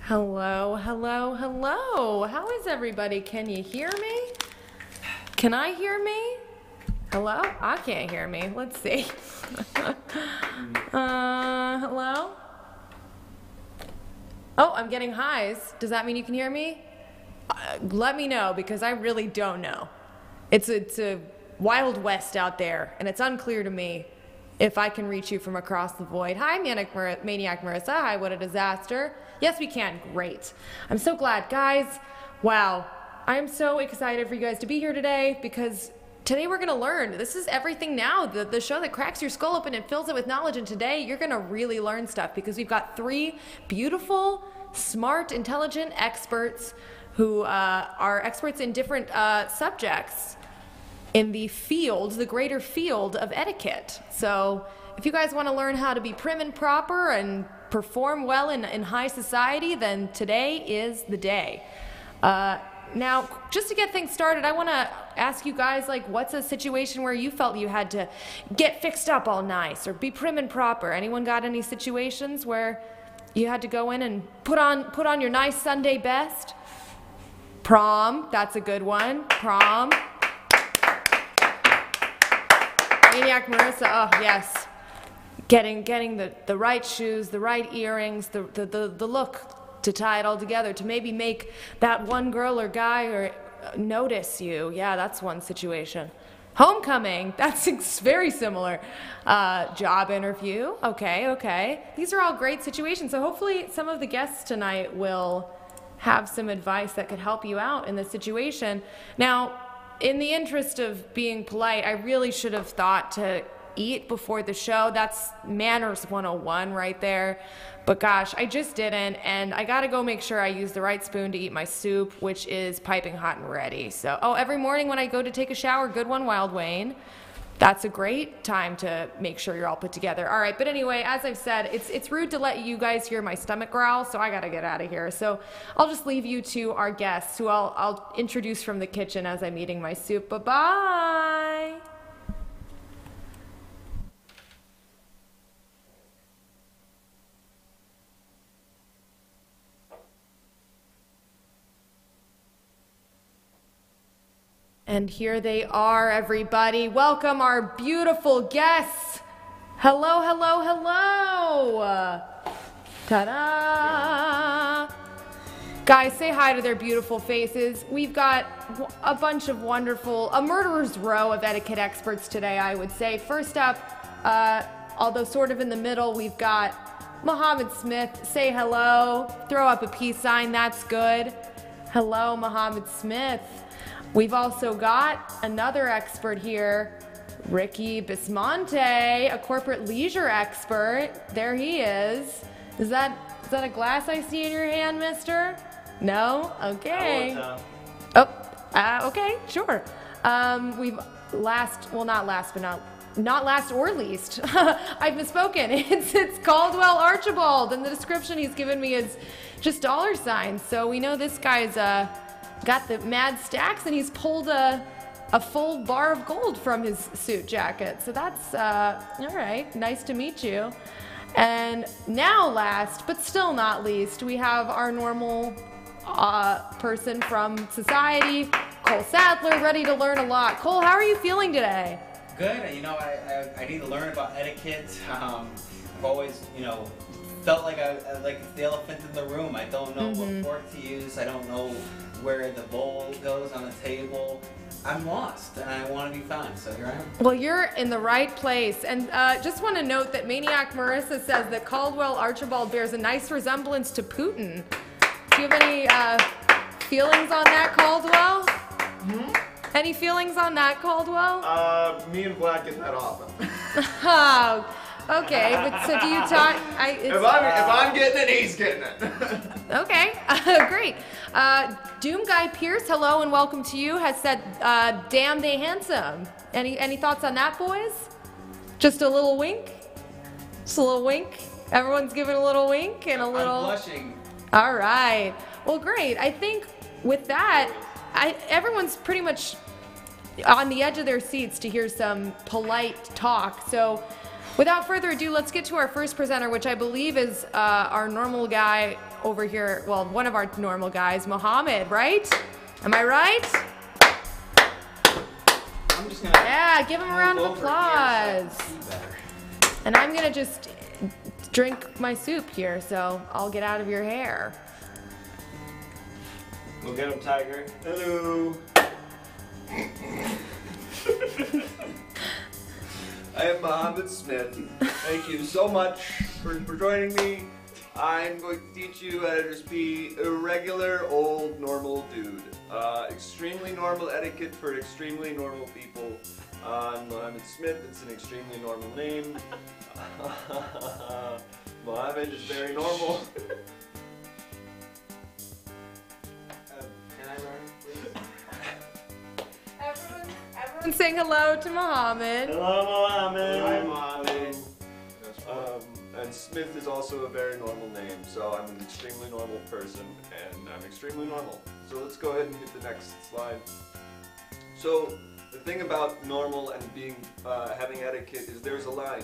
Hello, hello, hello. How is everybody? Can you hear me? Can I hear me? Hello? I can't hear me. Let's see. Hello? Oh, I'm getting highs. Does that mean you can hear me? Let me know, because I really don't know. It's a wild west out there, and it's unclear to me if I can reach you from across the void. Hi, Maniac Marissa. Hi, what a disaster. Yes, we can. Great. I'm so glad. Guys, wow. I am so excited for you guys to be here today, because today we're going to learn. This is Everything Now, the show that cracks your skull open and fills it with knowledge. And today you're going to really learn stuff, because we've got three beautiful, smart, intelligent experts who are experts in different subjects in the field, the greater field of etiquette. So if you guys want to learn how to be prim and proper and perform well in high society, then today is the day. Now, just to get things started, I want to ask you guys, like, what's a situation where you felt you had to get fixed up all nice or be prim and proper? Anyone got any situations where you had to go in and put on your nice Sunday best? Prom, that's a good one. Prom. Maniac Marissa, oh yes. Getting the right shoes, the right earrings, the look to tie it all together, to maybe make that one girl or guy or notice you. Yeah, that's one situation. Homecoming, that's very similar. Job interview, okay. These are all great situations, so hopefully some of the guests tonight will have some advice that could help you out in this situation. Now, in the interest of being polite, I really should have thought to eat before the show. That's manners 101 right there. But gosh, I just didn't, and I gotta go make sure I use the right spoon to eat my soup, which is piping hot and ready. So, every morning when I go to take a shower, good one, Wild Wayne. That's a great time to make sure you're all put together. All right, but anyway, as I've said, it's rude to let you guys hear my stomach growl, so I gotta get out of here. So I'll just leave you to our guests, who I'll introduce from the kitchen as I'm eating my soup. Bye-bye. And here they are, everybody. Welcome our beautiful guests. Hello, hello, hello. Ta-da. Guys, say hi to their beautiful faces. We've got a bunch of wonderful, a murderer's row of etiquette experts today, I would say. First up, although sort of in the middle, we've got Muhammad Smith. Say hello. Throw up a peace sign. That's good. Hello, Muhammad Smith. We've also got another expert here, Ricky Bismonte, a corporate leisure expert. There he is. Is that a glass I see in your hand, mister? No? Okay. Okay, sure. We've not last or least. I've misspoken. It's Caldwell Archibald, and the description he's given me is just dollar signs. So we know this guy's got the mad stacks, and he's pulled a full bar of gold from his suit jacket. So that's all right. Nice to meet you. And now, last but still not least, we have our normal person from society, Cole Sadler, ready to learn a lot. Cole, how are you feeling today? Good. You know, I need to learn about etiquette. I've always, felt like it's the elephant in the room. I don't know what fork to use. I don't know where the bowl goes on the table. I'm lost, and I want to be found, so here I am. Well, you're in the right place. And just want to note that Maniac Marissa says that Caldwell Archibald bears a nice resemblance to Putin. Do you have any feelings on that, Caldwell? Any feelings on that, Caldwell? Me and Vlad get that often. Oh, okay, but so do you talk? If I'm getting it, he's getting it. Okay, great. Doom Guy Pierce, hello and welcome to you, has said, damn they handsome. Any thoughts on that, boys? Just a little wink? Just a little wink? Everyone's giving a little wink and a little... I'm blushing. All right. Well, great. I think with that, everyone's pretty much on the edge of their seats to hear some polite talk. So Without further ado, let's get to our first presenter, which I believe is our normal guy over here. Well, one of our normal guys, Mohammed, right? Am I right? I'm just gonna. Yeah, give him a round of applause. And I'm gonna just drink my soup here, so I'll get out of your hair. Go get him, Tiger. Hello. I am Mohammed Smith. Thank you so much for joining me. I'm going to teach you how to just be a regular old normal dude. Extremely normal etiquette for extremely normal people. I'm Mohammed Smith. It's an extremely normal name. Mohammed is very normal. Can I learn, please? Everyone saying hello to Mohammed. Hello, Mohammed. Hi, Mohammed. And Smith is also a very normal name, so I'm an extremely normal person, and I'm extremely normal. So let's go ahead and hit the next slide. So the thing about normal and being having etiquette is there's a line.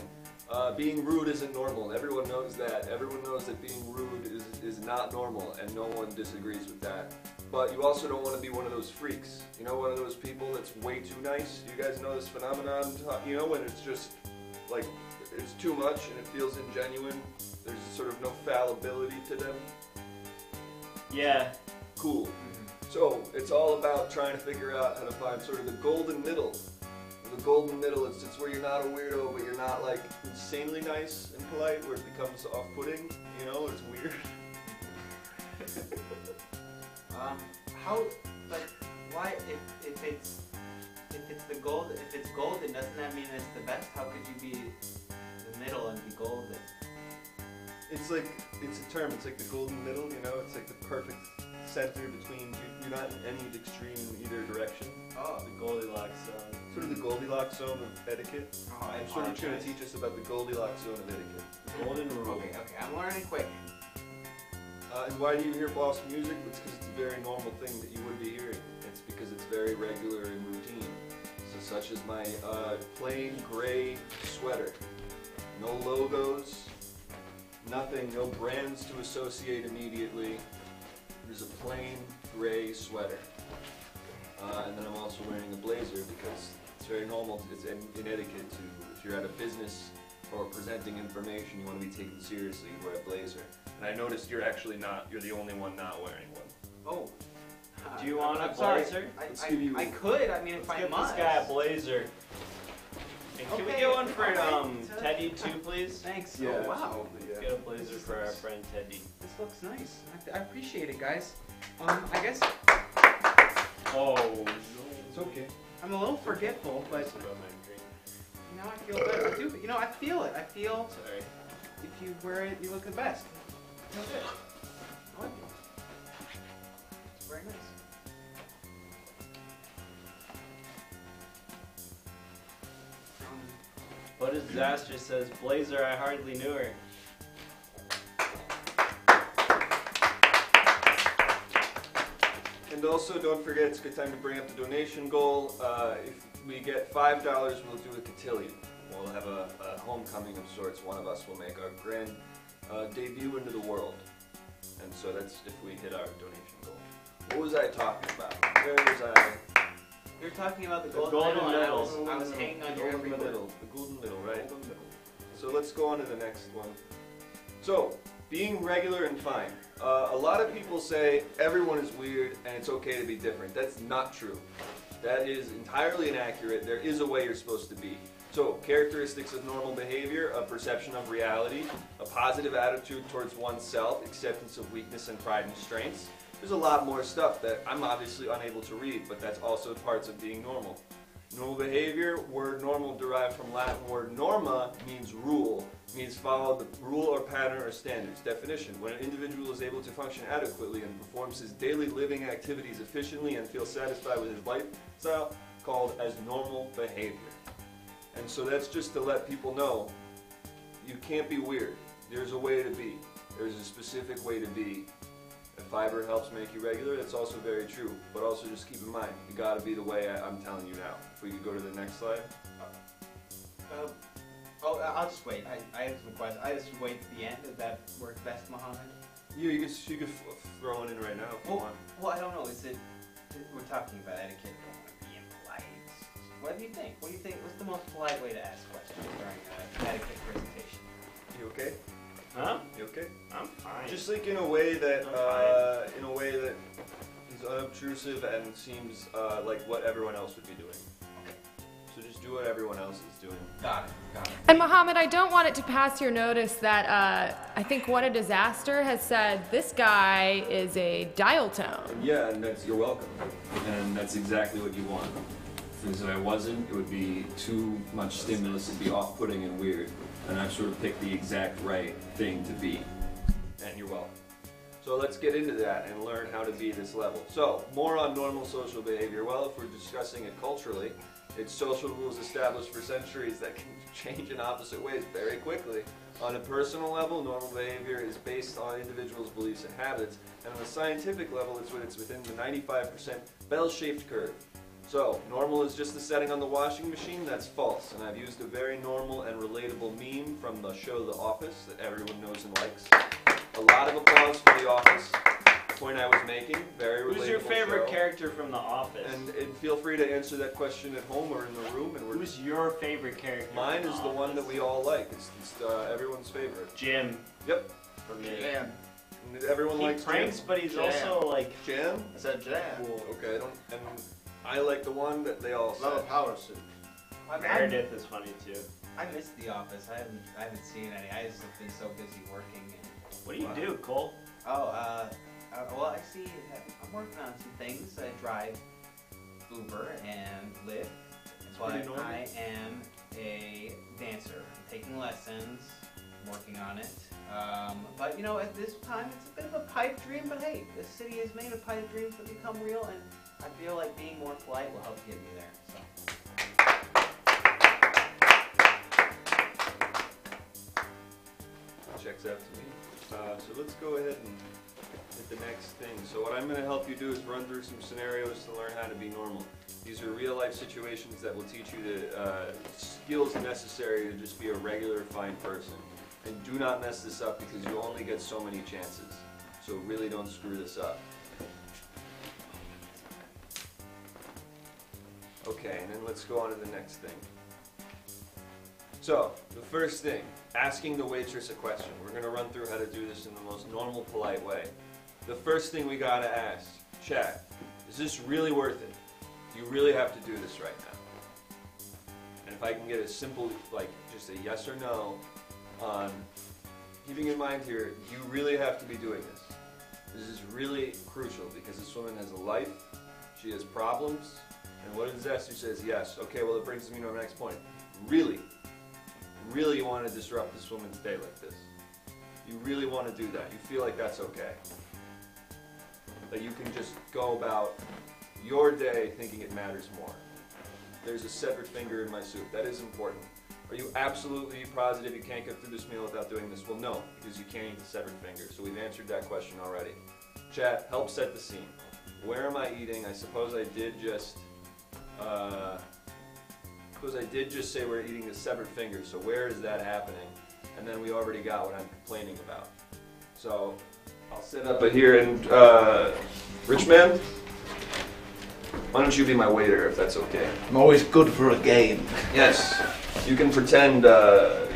Being rude isn't normal. Everyone knows that. Everyone knows that being rude is not normal, and no one disagrees with that. But you also don't want to be one of those freaks. You know, one of those people that's way too nice. You guys know this phenomenon, you know, when it's just like, it's too much and it feels ingenuine. There's sort of no fallibility to them. Yeah. Cool. So it's all about trying to figure out how to find sort of the golden middle. The golden middle is it's where you're not a weirdo, but you're not like insanely nice and polite, where it becomes off-putting. You know, it's weird. How, like, why, if it's golden, doesn't that mean it's the best? How could you be the middle and be golden? It's like, it's a term, it's like the golden middle, you know, it's like the perfect center between, you're not in any extreme in either direction. Oh, The Goldilocks zone. Sort of the Goldilocks zone of etiquette. oh, I I'm sort of trying to apologize. teach us about the Goldilocks zone of etiquette. Golden rule. Okay, I'm learning quick. And why do you hear boss music? It's because it's a very normal thing that you would be hearing. It's because it's very regular and routine. So such as my plain gray sweater. No logos, nothing, no brands to associate immediately. There's a plain gray sweater. And then I'm also wearing a blazer because it's very normal, it's in etiquette to, if you're at a business or presenting information, you want to be taken seriously, you wear a blazer. And I noticed you're actually not, you're the only one not wearing one. Oh. Do you want a I'm sorry. blazer? Let's give you- I could, I mean, if Let's I get must. this guy a blazer. And can we Okay, get one for alright. Teddy too, please? Thanks. Yeah, Oh, wow. absolutely, Let's yeah. get a blazer for our friend Teddy. This looks nice. I appreciate it, guys. I guess Oh, no. It's okay. I'm a little forgetful, but About my drink. now I feel better. I do, you know, I feel it. I feel Sorry. if you wear it, you look the best. That's it. I like it. It's very nice. What is disaster says, Blazer, I hardly knew her. And also, don't forget, it's a good time to bring up the donation goal. If we get $5, we'll do a cotillion. We'll have a homecoming of sorts. One of us will make our grand debut into the world. And so that's if we hit our donation goal. What was I talking about? Where was I? You're talking about the The golden, golden middle. middle. I was hanging on The your every golden word. middle. The golden middle, right? Golden middle. So let's go on to the next one. So, being regular and fine. A lot of people say everyone is weird and it's okay to be different. That's not true. That is entirely inaccurate. There is a way you're supposed to be. So, characteristics of normal behavior, a perception of reality, a positive attitude towards oneself, acceptance of weakness and pride and strengths. There's a lot more stuff that I'm obviously unable to read, but that's also parts of being normal. Normal behavior, word normal derived from Latin word norma, means rule, means follow the rule or pattern or standards. Definition, when an individual is able to function adequately and performs his daily living activities efficiently and feels satisfied with his lifestyle, called as normal behavior. And so that's just to let people know, you can't be weird. There's a way to be. There's a specific way to be. If fiber helps make you regular, that's also very true. But also just keep in mind, you gotta be the way I'm telling you now. If we could go to the next slide. Oh, I'll just wait. I have some questions. I just wait to the end. Does that work best, Mohammed? You could throw it in right now if you want. Well, I don't know. We're talking about etiquette. We don't want to be impolite. What do you think? What do you think? What's the most polite way to ask questions during an etiquette presentation? You okay? Huh? You okay? I'm fine. Just like in a way that is unobtrusive and seems like what everyone else would be doing. Okay. So just do what everyone else is doing. Got it. Got it. And Mohammed, I don't want it to pass your notice that I think What a Disaster has said this guy is a dial tone. Yeah, and you're welcome. And that's exactly what you want. Because if I wasn't, it would be too much stimulus, it'd be off-putting and weird. And I've sort of picked the exact right thing to be. And you're welcome. So let's get into that and learn how to be this level. So, more on normal social behavior. Well, if we're discussing it culturally, it's social rules established for centuries that can change in opposite ways very quickly. On a personal level, normal behavior is based on individuals' beliefs and habits. And on a scientific level, it's within the 95% bell-shaped curve. So, normal is just the setting on the washing machine. That's false. And I've used a very normal and relatable meme from the show The Office that everyone knows and likes. A lot of applause for The Office. The point I was making, very relatable. Who's your favorite show. character from The Office? And feel free to answer that question at home or in the room. And Who's your favorite character? mine from is The the one Office? that we all like. It's everyone's favorite. Jim. Yep. For me. Jam. And everyone He likes pranks, Jam. but he's Jam. also like Jam? I said jam. Cool. Okay. And I like the one that they all Love a said. power suit. Meredith is funny too. I missed The Office. I haven't seen any. I just have been so busy working. What do you do, Cole? Well, I see. I'm working on some things. I drive Uber and Lyft, but pretty normal. I am a dancer. I'm taking lessons. I'm working on it. But you know, at this time, it's a bit of a pipe dream. But hey, this city is made of pipe dreams that become real, and I feel like being more polite will help get me there. So. Checks out to me. So let's go ahead and hit the next thing. So what I'm going to help you do is run through some scenarios to learn how to be normal. These are real life situations that will teach you the skills necessary to just be a regular, fine person. And do not mess this up because you only get so many chances. So really don't screw this up. Okay, and then let's go on to the next thing. So, the first thing, asking the waitress a question. We're going to run through how to do this in the most normal, polite way. The first thing we got to ask, chat, is this really worth it? Do you really have to do this right now? And if I can get a simple, like, just a yes or no on, keeping in mind here, you really have to be doing this. This is really crucial because this woman has a life, she has problems, and what a disaster says yes. Okay, well it brings me to our next point. Really you want to disrupt this woman's day like this. You really want to do that. You feel like that's okay. That you can just go about your day thinking it matters more. There's a severed finger in my soup. That is important. Are you absolutely positive you can't get through this meal without doing this? Well, no, because you can't eat the severed finger. So we've answered that question already. Chat, help set the scene. Where am I eating? I suppose I did just say we're eating the severed finger, so where is that happening? And then we already got what I'm complaining about. So, I'll sit up here and, Richman, why don't you be my waiter if that's okay? I'm always good for a game. Yes, you can pretend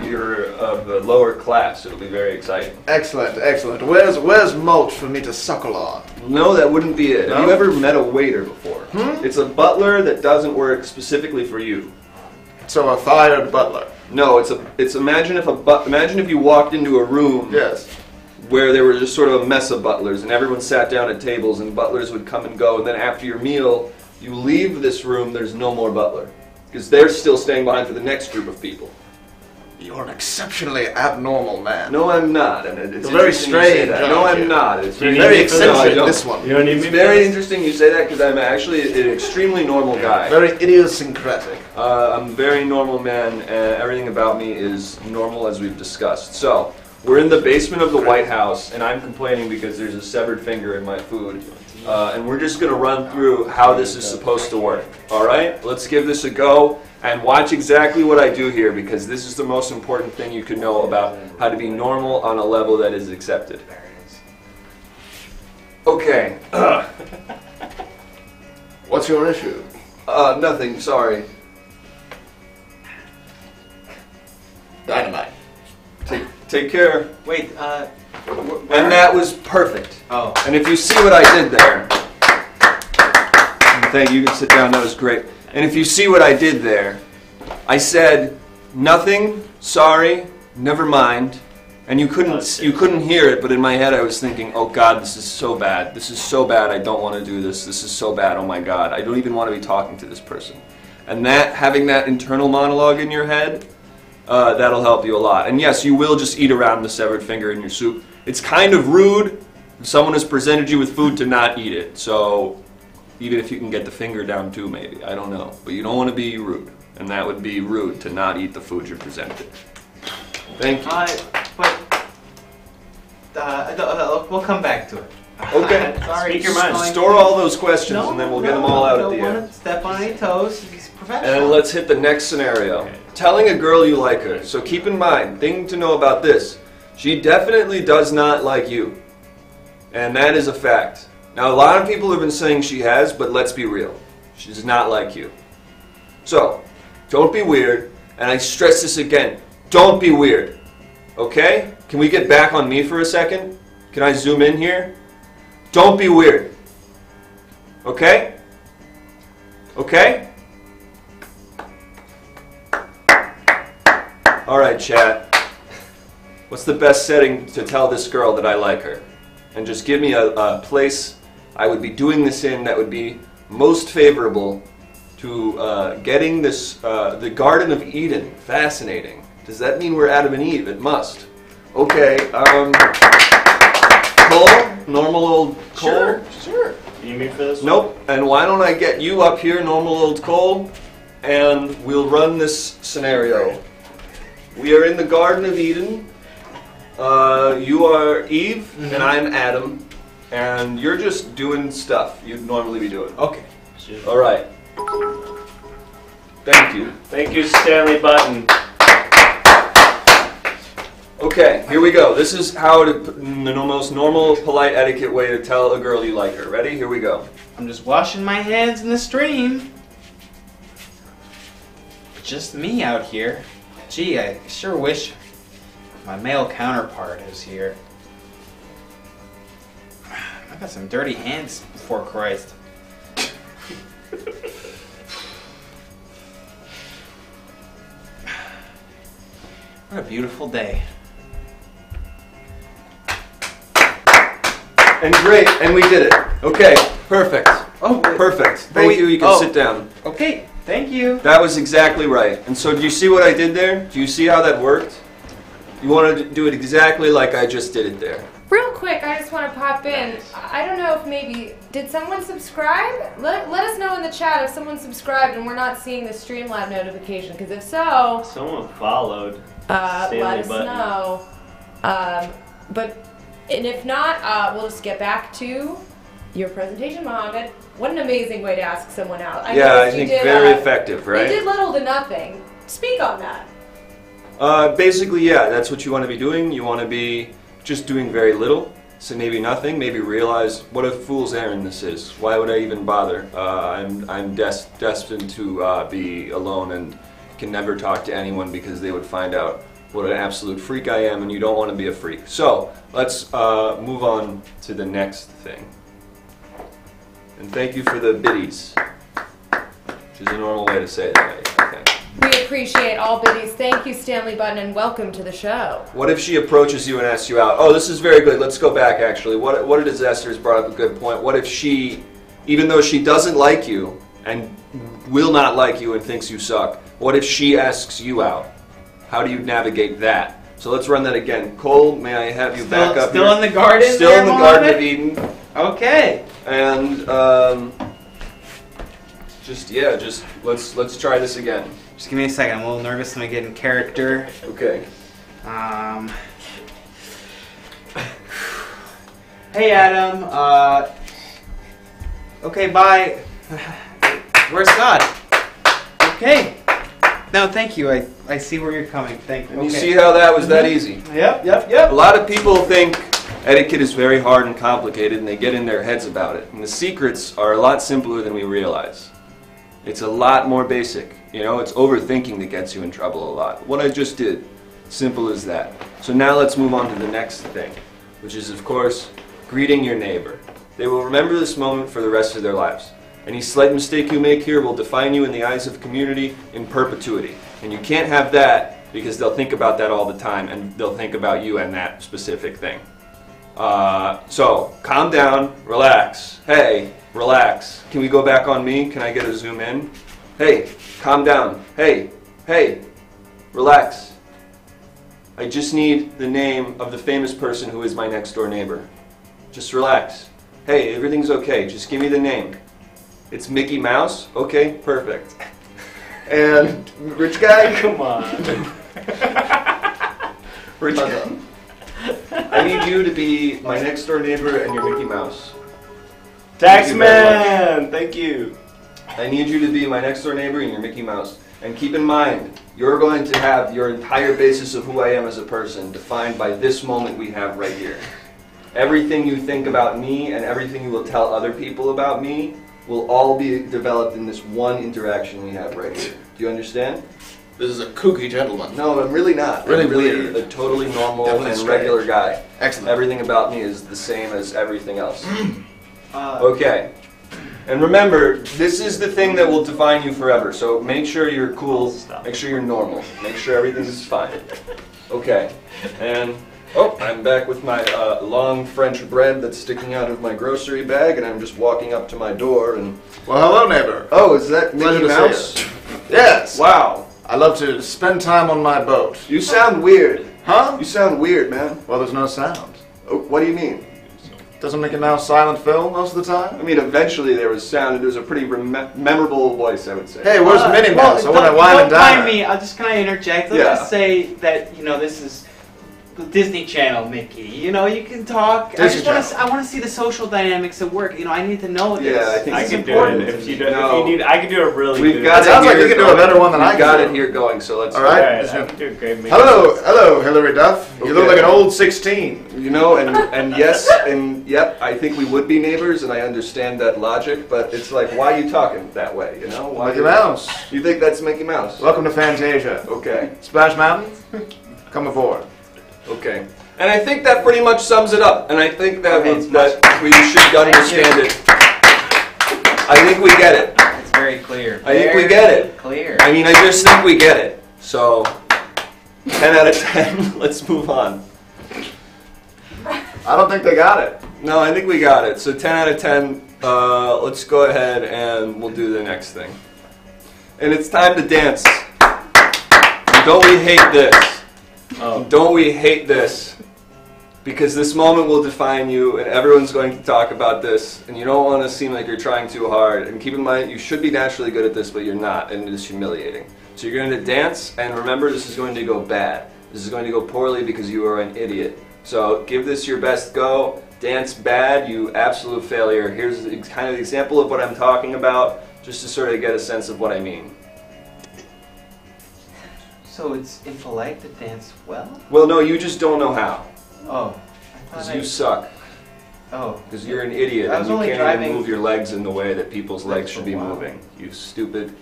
you're of the lower class, it'll be very exciting. Excellent, excellent. Where's Mulch for me to suckle on? No, that wouldn't be it. No? Have you ever met a waiter before? It's a butler that doesn't work specifically for you. So a fired butler. No, imagine if you walked into a room Yes. where there were just sort of a mess of butlers and everyone sat down at tables and butlers would come and go, and then after your meal you leave this room, there's no more butler because they're still staying behind for the next group of people. You're an exceptionally abnormal man. No, I'm not. And it's You're very interesting you say strange, that. aren't No, I'm you? not. It's Very very eccentric, no, this one. You don't need It's me very for this? interesting you say that because I'm actually an extremely normal guy. Very idiosyncratic. I'm a very normal man, and everything about me is normal as we've discussed. So, We're in the basement of the White House, and I'm complaining because there's a severed finger in my food. And we're just going to run through how this is supposed to work. All right? Let's give this a go and watch exactly what I do here, because this is the most important thing you can know about how to be normal on a level that is accepted. Okay. What's your issue? Nothing, sorry. Dynamite. Take care. Wait, And that was perfect. oh. And if you see what I did there, thank you, you can sit down, that was great. And if you see what I did there, I said nothing, sorry, never mind, and you couldn't hear it, but in my head I was thinking, oh God, this is so bad. This is so bad. I don't want to do this. This is so bad. Oh my God, I don't even want to be talking to this person. And that, having that internal monologue in your head, that'll help you a lot. And yes, you will just eat around the severed finger in your soup. It's kind of rude if someone has presented you with food to not eat it. So even if you can get the finger down too, maybe. I don't know. But you don't want to be rude. And that would be rude to not eat the food you're presented. Thank you. We'll come back to it. Okay. Sorry. Speak your mind. Store all those questions and then we'll get them all out at the Don't end. want to step on any toes. He's professional. And let's hit the next scenario. Telling a girl you like her. So keep in mind, thing to know about this, she definitely does not like you. And that is a fact. Now, a lot of people have been saying she has, but let's be real. She does not like you. So, don't be weird. And I stress this again, don't be weird. Okay? Can we get back on me for a second? Can I zoom in here? Don't be weird. Okay? Okay? Alright, chat. What's the best setting to tell this girl that I like her? And just give me a place I would be doing this in that would be most favorable to getting this, the Garden of Eden. Fascinating. Does that mean we're Adam and Eve? It must. Okay, Cole? Normal old Cole? Sure. You need me for this one? Nope. And why don't I get you up here, normal old Cole, and we'll run this scenario. We are in the Garden of Eden. You are Eve, and I'm Adam, and you're just doing stuff you'd normally be doing. Okay. All right. Thank you. Thank you, Stanley Button. Okay, here we go. This is how to, the most normal, polite etiquette way to tell a girl you like her. Ready? Here we go. I'm just washing my hands in the stream. Just me out here. Gee, I sure wish my male counterpart is here. I got some dirty hands before Christ. What a beautiful day. And great, and we did it. Okay, perfect. Oh, Perfect. Thank you. You can sit down. Okay, thank you. That was exactly right. And so do you see what I did there? Do you see how that worked? You wanted to do it exactly like I just did it there. Real quick, I just want to pop in. I don't know if maybe, did someone subscribe? Let us know in the chat if someone subscribed and we're not seeing the Streamlab notification, because if so, Someone followed. let Stanley us Button. know. And if not, we'll just get back to your presentation, Mohammed. What an amazing way to ask someone out. Yeah, I noticed you think did, very effective, right? You did little to nothing. Speak on that. Basically, yeah, that's what you want to be doing. You want to be just doing very little. So maybe nothing, maybe realize what a fool's errand this is. Why would I even bother? I'm destined to be alone and can never talk to anyone because they would find out what an absolute freak I am, and you don't want to be a freak. So let's move on to the next thing. And thank you for the biddies, which is a normal way to say that, I think. We appreciate all biddies. Thank you, Stanley Button, and welcome to the show. What if she approaches you and asks you out? Oh, this is very good. Let's go back, actually. What did Esther's brought up a good point. What if she, even though she doesn't like you and will not like you and thinks you suck, what if she asks you out? How do you navigate that? So let's run that again. Cole, may I have you back up Still here? in the garden? Still there, in the Mohammed? Garden of Eden. Okay. And just let's try this again. Just give me a second. I'm a little nervous. Let me get in character. Okay. Hey, Adam. Okay, bye. Where's Scott? Okay. No, thank you. I see where you're coming. Thank you. And you see how that was that easy? Yep. A lot of people think etiquette is very hard and complicated, and they get in their heads about it. And the secrets are a lot simpler than we realize. It's a lot more basic. You know, it's overthinking that gets you in trouble a lot. What I just did, simple as that. So now let's move on to the next thing, which is, of course, greeting your neighbor. They will remember this moment for the rest of their lives. Any slight mistake you make here will define you in the eyes of the community in perpetuity. And you can't have that because they'll think about that all the time, and they'll think about you and that specific thing. So, calm down, relax. Hey, relax. Can we go back on me? Can I get a zoom in? Hey, calm down. Hey, relax. I just need the name of the famous person who is my next door neighbor. Just relax. Hey, everything's okay. Just give me the name. It's Mickey Mouse? Okay, perfect. And rich guy? Come on. Rich guy. I need you to be my next door neighbor and your Mickey Mouse. Taxman, thank you. I need you to be my next door neighbor and your Mickey Mouse. And keep in mind, you're going to have your entire basis of who I am as a person defined by this moment we have right here. Everything you think about me and everything you will tell other people about me will all be developed in this one interaction we have right here. Do you understand? This is a kooky gentleman. No, I'm really not. Really I'm weird. a totally normal Definitely and straight. regular guy. Excellent. Everything about me is the same as everything else. Okay. And remember, this is the thing that will define you forever. So make sure you're cool. Make sure you're normal. Make sure everything's fine. Okay. And oh, I'm back with my long French bread that's sticking out of my grocery bag, and I'm just walking up to my door and. Well, hello, neighbor. Oh, is that Mickey Pleasure to Mouse? see you. Yes. Wow. I love to spend time on my boat. You sound weird. Huh? You sound weird, man. Well, there's no sound. Oh, what do you mean? Doesn't Mickey Mouse silent film most of the I time? mean, eventually there was sound, and it was a pretty memorable voice, I would say. Hey, where's Minnie Mouse? I want to wine and Don't mind dine. me. Can I interject? Let's Yeah. just say that this is the Disney Channel, Mickey. You can talk. Disney Channel. I want to see the social dynamics at work. I need to know this. Yeah, I think I This it's is can do important it to if me. you do. No. If you need, I can do a really We've good. got It sounds like here you can do a going. better one than I We've got can it do. here going, so let's. All right. Alright, I can do a great. Hello, Hillary Duff. You look Okay. like an old 16. You know, and yes, and yep, I think we would be neighbors, and I understand that logic, but it's like, why are you talking that way, you know? Why Mickey Mouse. You think that's Mickey Mouse? Welcome to Fantasia. Okay, Splash Mountain, come aboard. okay. And I think that pretty much sums it up, and I think that, Okay, that we should understand it. I think we get it. It's very clear. I think we get it. Clear. I mean, I just think we get it. So, 10 out of 10, let's move on. I don't think they got it. No, I think we got it. So 10 out of 10, let's go ahead and we'll do the next thing. And it's time to dance. And don't we hate this? Oh. Don't we hate this? Because this moment will define you, and everyone's going to talk about this, and you don't want to seem like you're trying too hard. And keep in mind, you should be naturally good at this, but you're not, and it is humiliating. So you're going to dance, and remember, this is going to go bad. This is going to go poorly because you are an idiot. So give this your best go. Dance bad, you absolute failure. Here's kind of the example of what I'm talking about, just to sort of get a sense of what I mean. So it's impolite to dance well? Well, no, you just don't know how. Oh. Because you suck. Oh. Because you're an idiot I and was you only can't driving- even move your legs in the way that people's legs should be Wow. moving. You stupid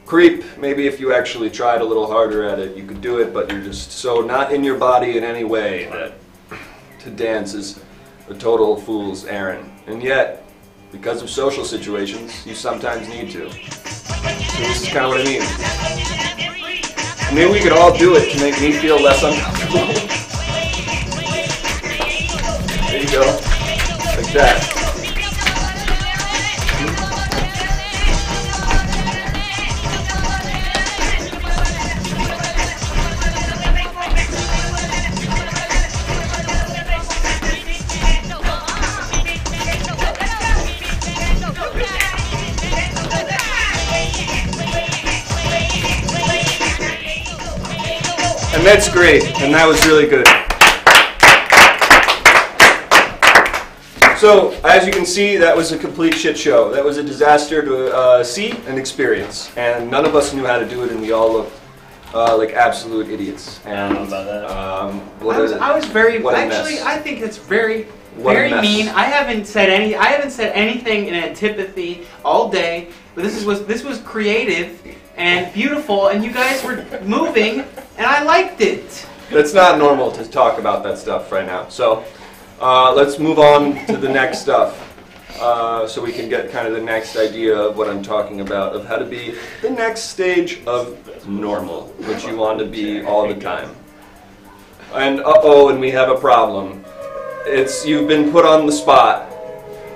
creep. Maybe if you actually tried a little harder at it, you could do it, but you're just so not in your body in any way that to dance is a total fool's errand. And yet, because of social situations, you sometimes need to. So this is kind of what I mean. Maybe we could all do it to make me feel less uncomfortable. There you go. Like that. And that's great, and that was really good. So, as you can see, that was a complete shit show. That was a disaster to see and experience. And none of us knew how to do it, and we all looked like absolute idiots. And, I don't know about that. I was very what a actually. mess. I think it's very What a very mess. mean. I haven't said anything in antipathy all day. But this was creative and beautiful, and you guys were moving, and I liked it. That's not normal to talk about that stuff right now. So let's move on to the next stuff. So we can get kind of the next idea of what I'm talking about, of how to be the next stage of normal, which you want to be all the time. And and we have a problem. You've been put on the spot.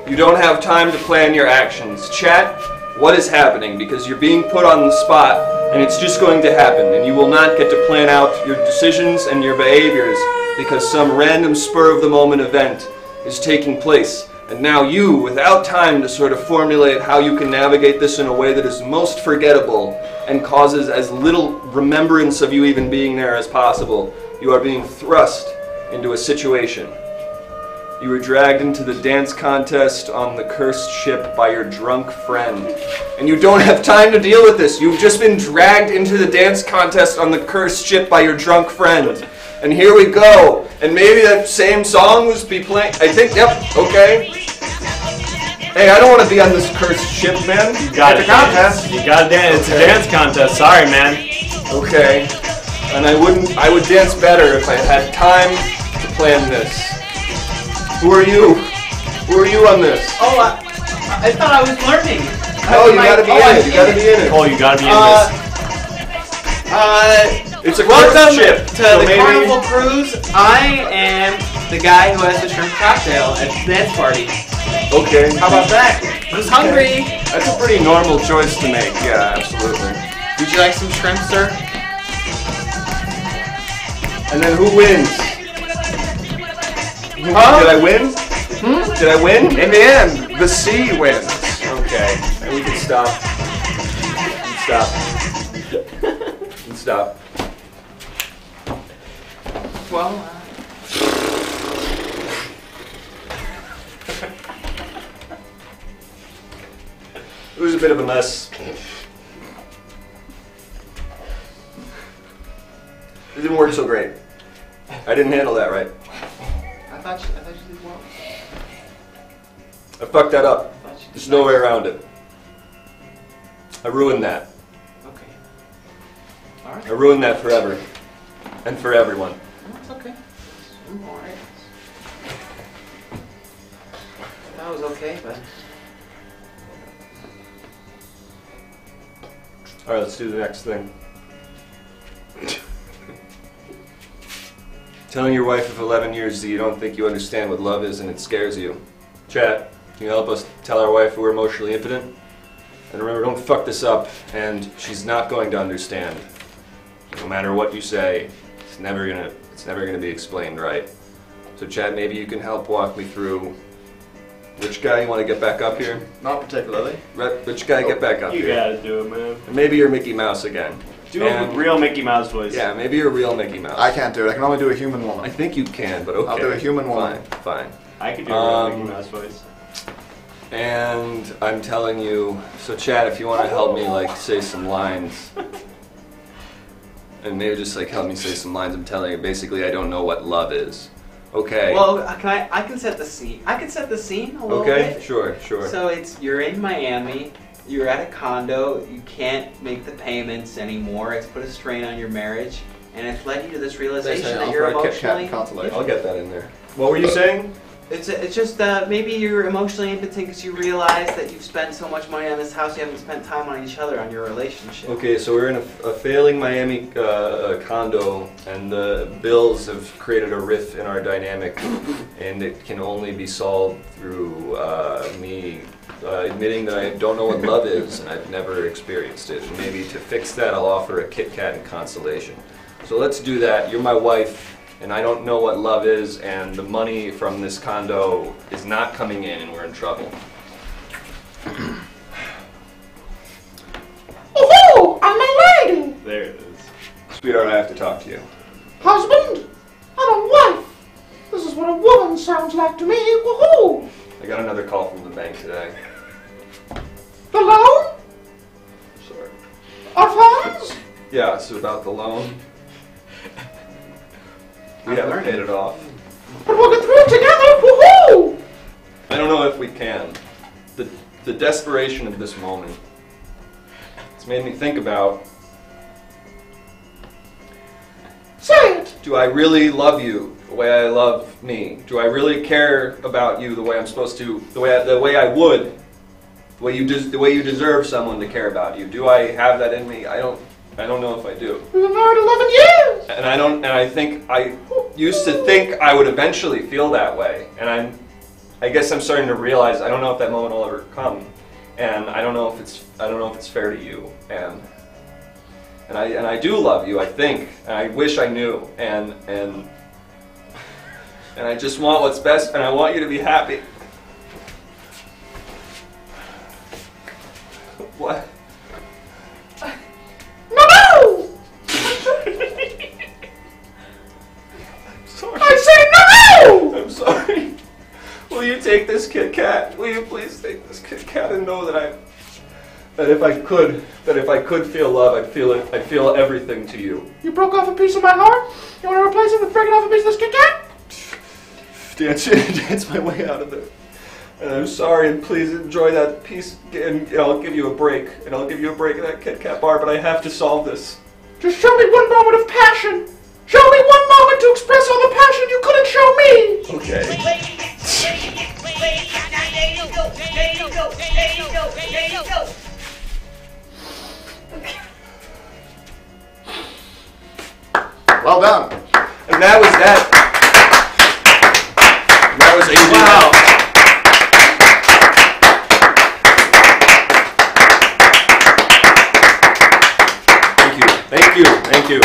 You don't have time to plan your actions. Chat, what is happening? Because you're being put on the spot, and it's just going to happen, and you will not get to plan out your decisions and your behaviors because some random spur-of-the-moment event is taking place. And now you, without time to sort of formulate how you can navigate this in a way that is most forgettable and causes as little remembrance of you even being there as possible, you are being thrust into a situation. You were dragged into the dance contest on the cursed ship by your drunk friend. And you don't have time to deal with this. You've just been dragged into the dance contest on the cursed ship by your drunk friend. And here we go. And maybe that same song was be playing. I think, yep, okay. Hey, I don't want to be on this cursed ship, man. You got It's it. a contest. You got to dance. It's a Okay. dance contest. Sorry, man. Okay. And I would dance better if I had time to plan this. Who are you? Who are you on this? Oh, I thought I was learning. No, you gotta be in it. You gotta be in it. Cole, you got to be in this. It's a Welcome cursed ship. to so the maybe- Carnival Cruise. I am the guy who has the shrimp cocktail at the dance party. Okay. How about that? Who's hungry? That's a pretty normal choice to make. Yeah, absolutely. Would you like some shrimp, sir? And then who wins? Huh? Did I win? Did I win? In the end, the sea wins. Okay. And we can stop. We can stop. Well, It was a bit of a mess. It didn't work so great. I didn't handle that right. I thought you did well. I fucked that up. I thought you did There's no way nice. around it. I ruined that. Okay. All right. I ruined that forever. And for everyone. That's okay. I'm all right. That was okay, but Alright, let's do the next thing. Telling your wife of 11 years that you don't think you understand what love is and it scares you. Chat, can you help us tell our wife we're emotionally impotent? And remember, don't fuck this up, and she's not going to understand. No matter what you say, it's never gonna be explained right. So chat, maybe you can help walk me through which guy you want to get back up here? Not particularly. Which guy get back up You here? got to do it, man. And maybe you're Mickey Mouse again. Do a real Mickey Mouse voice. Yeah, maybe you're a real Mickey Mouse. I can't do it. I can only do a human I woman. think you can, but okay. I'll do a human woman. Fine. I could do a real Um, Mickey Mouse voice. And I'm telling you, so Chad, if you want to help me, like, say some lines, and maybe just, like, help me say some lines, I'm telling you, basically, I don't know what love is. Okay. well, I can set the scene. I can set the scene a little Okay, bit. sure. So you're in Miami. You're at a condo. You can't make the payments anymore. It's put a strain on your marriage, and it's led you to this realization that you're Offer a Kit Kat emotionally. consolation. I'll get that in there. What were you saying? It's just maybe you're emotionally impotent because you realize that you've spent so much money on this house, you haven't spent time on each other, on your relationship. Okay, so we're in a failing Miami condo, and the bills have created a rift in our dynamic, and it can only be solved through me admitting that I don't know what love is, and I've never experienced it. And maybe to fix that, I'll offer a Kit Kat and consolation. So let's do that. You're my wife, and I don't know what love is, and the money from this condo is not coming in, and we're in trouble. Oh, I'm a lady. There it is. Sweetheart, I have to talk to you. Husband, I'm a wife. This is what a woman sounds like to me. Woohoo! I got another call from the bank today. The loan? Sorry. Our funds? Yeah, it's about the loan. We haven't paid it off. But we'll get through it together. Woohoo! I don't know if we can. The desperation of this moment. It's made me think about, Say it. do I really love you the way I love me? Do I really care about you the way I'm supposed to, the way I would, the way you deserve someone to care about you? Do I have that in me? I don't know if I do. We've been married 11 years. And I think I used to think I would eventually feel that way. And I guess I'm starting to realize I don't know if that moment will ever come. And I don't know if it's fair to you. And I do love you, I think. And I wish I knew. And I just want what's best, and I want you to be happy. What? No! Sorry. I say no! I'm sorry. Will you take this Kit Kat? Will you please take this Kit Kat and know that if I could feel love, I'd feel everything to you. You broke off a piece of my heart? You want to replace it with breaking off a piece of this Kit Kat? Dance my way out of there. And I'm sorry, and please enjoy that piece, and I'll give you a break. And I'll give you a break at that Kit Kat bar, but I have to solve this. Just show me one moment of passion. Show me one moment to express all the passion you couldn't show me. Okay. Well done. And that was that. That was easy. Wow. Thank you.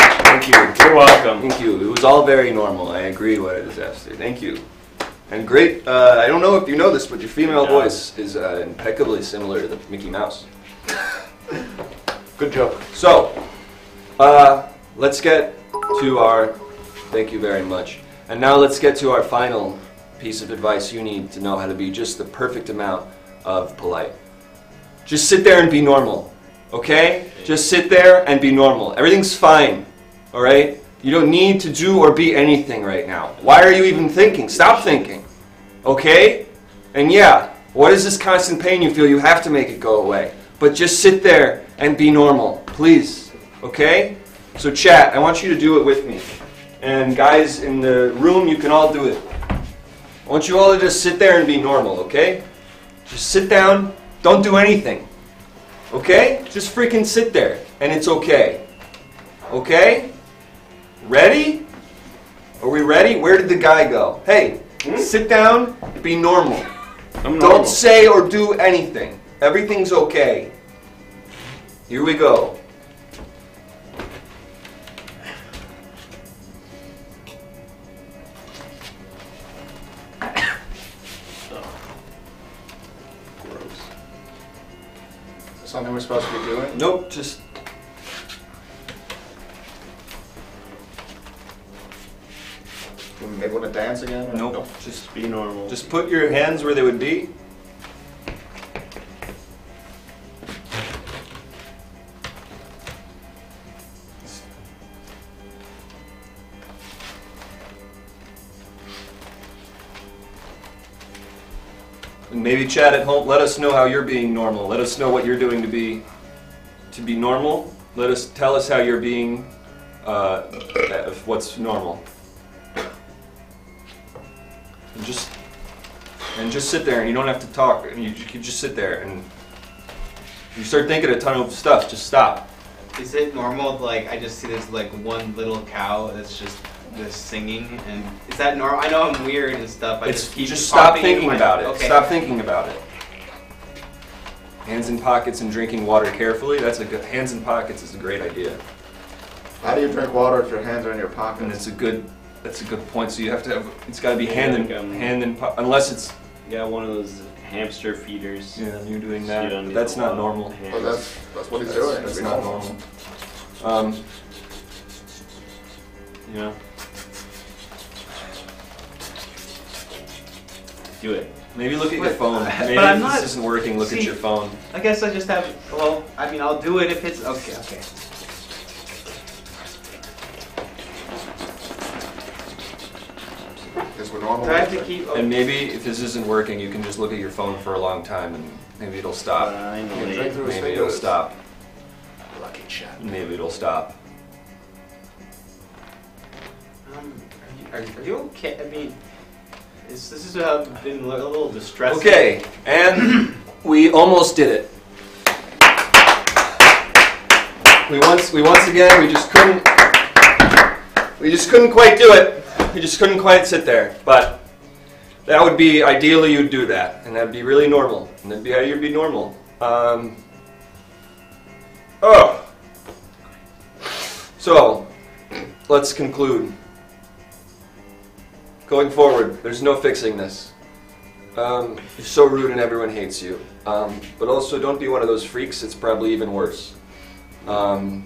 You're welcome. Thank you. It was all very normal. I agree what it is, Esther. Thank you. And great, I don't know if you know this, but your female voice is impeccably similar to the Mickey Mouse. Good joke. So, let's get to our, thank you very much. And now let's get to our final piece of advice you need to know how to be just the perfect amount of polite. Just sit there and be normal, okay? Just sit there and be normal. Everything's fine, all right? You don't need to do or be anything right now. Why are you even thinking? Stop thinking, okay? And yeah, what is this constant pain you feel? You have to make it go away. But just sit there and be normal, please, okay? So chat, I want you to do it with me. And guys in the room, you can all do it. I want you all to just sit there and be normal, okay? Just sit down, don't do anything. Okay? Just freaking sit there, and it's okay. Okay? Ready? Are we ready? Where did the guy go? Hey, sit down, be normal. Don't say or do anything. Everything's okay. Here we go. Something we're supposed to be doing? Nope, just... Maybe want to dance again? Or? Nope, just Be normal. Just put your hands where they would be. And maybe chat at home, let us know how you're being normal. Let us know what you're doing to be normal. Tell us how you're being, what's normal. And just sit there, and you don't have to talk. And you can just sit there, and you start thinking a ton of stuff. Just stop. Is it normal? Like I just see this like one little cow that's just singing, and is that normal? I know I'm weird and stuff. I just keep stop thinking my, about it. Okay. Stop thinking about it. Hands in pockets and drinking water carefully. Hands in pockets is a great idea. How do you drink water if your hands are in your pockets? And that's a good point. So you have to have, it's got to be hand in unless it's. Yeah, one of those hamster feeders. Yeah, and you're doing So that. you don't But need that's a not lot of normal. hands. Well, that's what he's doing. That's It's not normal. normal. Yeah. Do it. Maybe look at your phone. Maybe But I'm if not- this isn't working, look at your phone. I guess I just have. Well, I mean, I'll do it if it's okay. Okay. Is we're normal. Do I have to keep? And maybe if this isn't working, you can just look at your phone for a long time and maybe it'll stop. Drink through his Maybe it'll fingers. stop. Lucky chap. Maybe it'll stop. Are you okay? I mean, this has been a little distressing. Okay, and we almost did it. We once again, we just couldn't quite do it. We just couldn't quite sit there. But that would be, ideally you'd do that, and that'd be really normal. And that'd be how you'd be normal. So, let's conclude. Going forward, there's no fixing this. You're so rude and everyone hates you. But also, don't be one of those freaks, it's probably even worse. And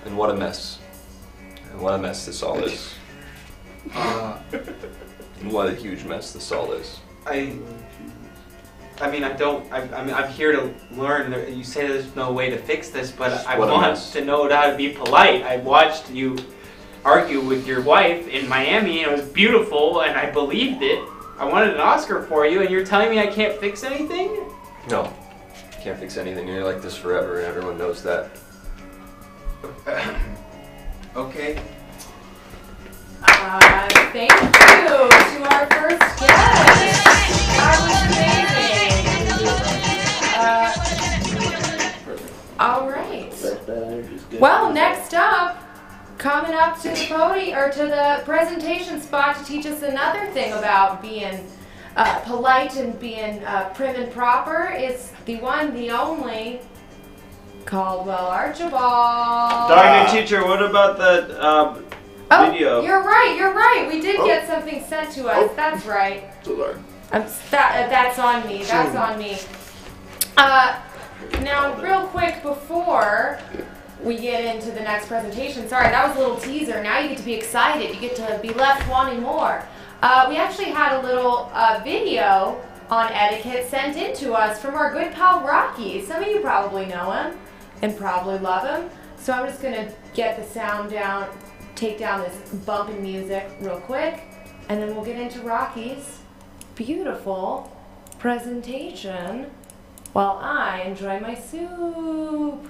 what a mess. And what a mess this all is. And what a huge mess this all is. I mean, I'm here to learn. You say there's no way to fix this, but I What a want mess. to know how to be polite. I watched you argue with your wife in Miami, and it was beautiful, and I believed it. I wanted an Oscar for you, and you're telling me I can't fix anything? No. Can't fix anything. You're like this forever, and everyone knows that. Okay. Thank you to our first guest. That was amazing. All right. Well, next up, coming up to the podium or to the presentation spot to teach us another thing about being polite and being prim and proper is the one, the only Caldwell Archibald. Darn it, teacher, what about the video? You're right. We did get something sent to us. That's right. That's on me. That's on me. Now, real quick before we get into the next presentation, sorry, that was a little teaser. Now you get to be excited. You get to be left wanting more. We actually had a little video on etiquette sent in to us from our good pal Rocky. Some of you probably know him and probably love him. So I'm just going to get the sound down, take down this bumping music real quick, and then we'll get into Rocky's beautiful presentation while I enjoy my soup.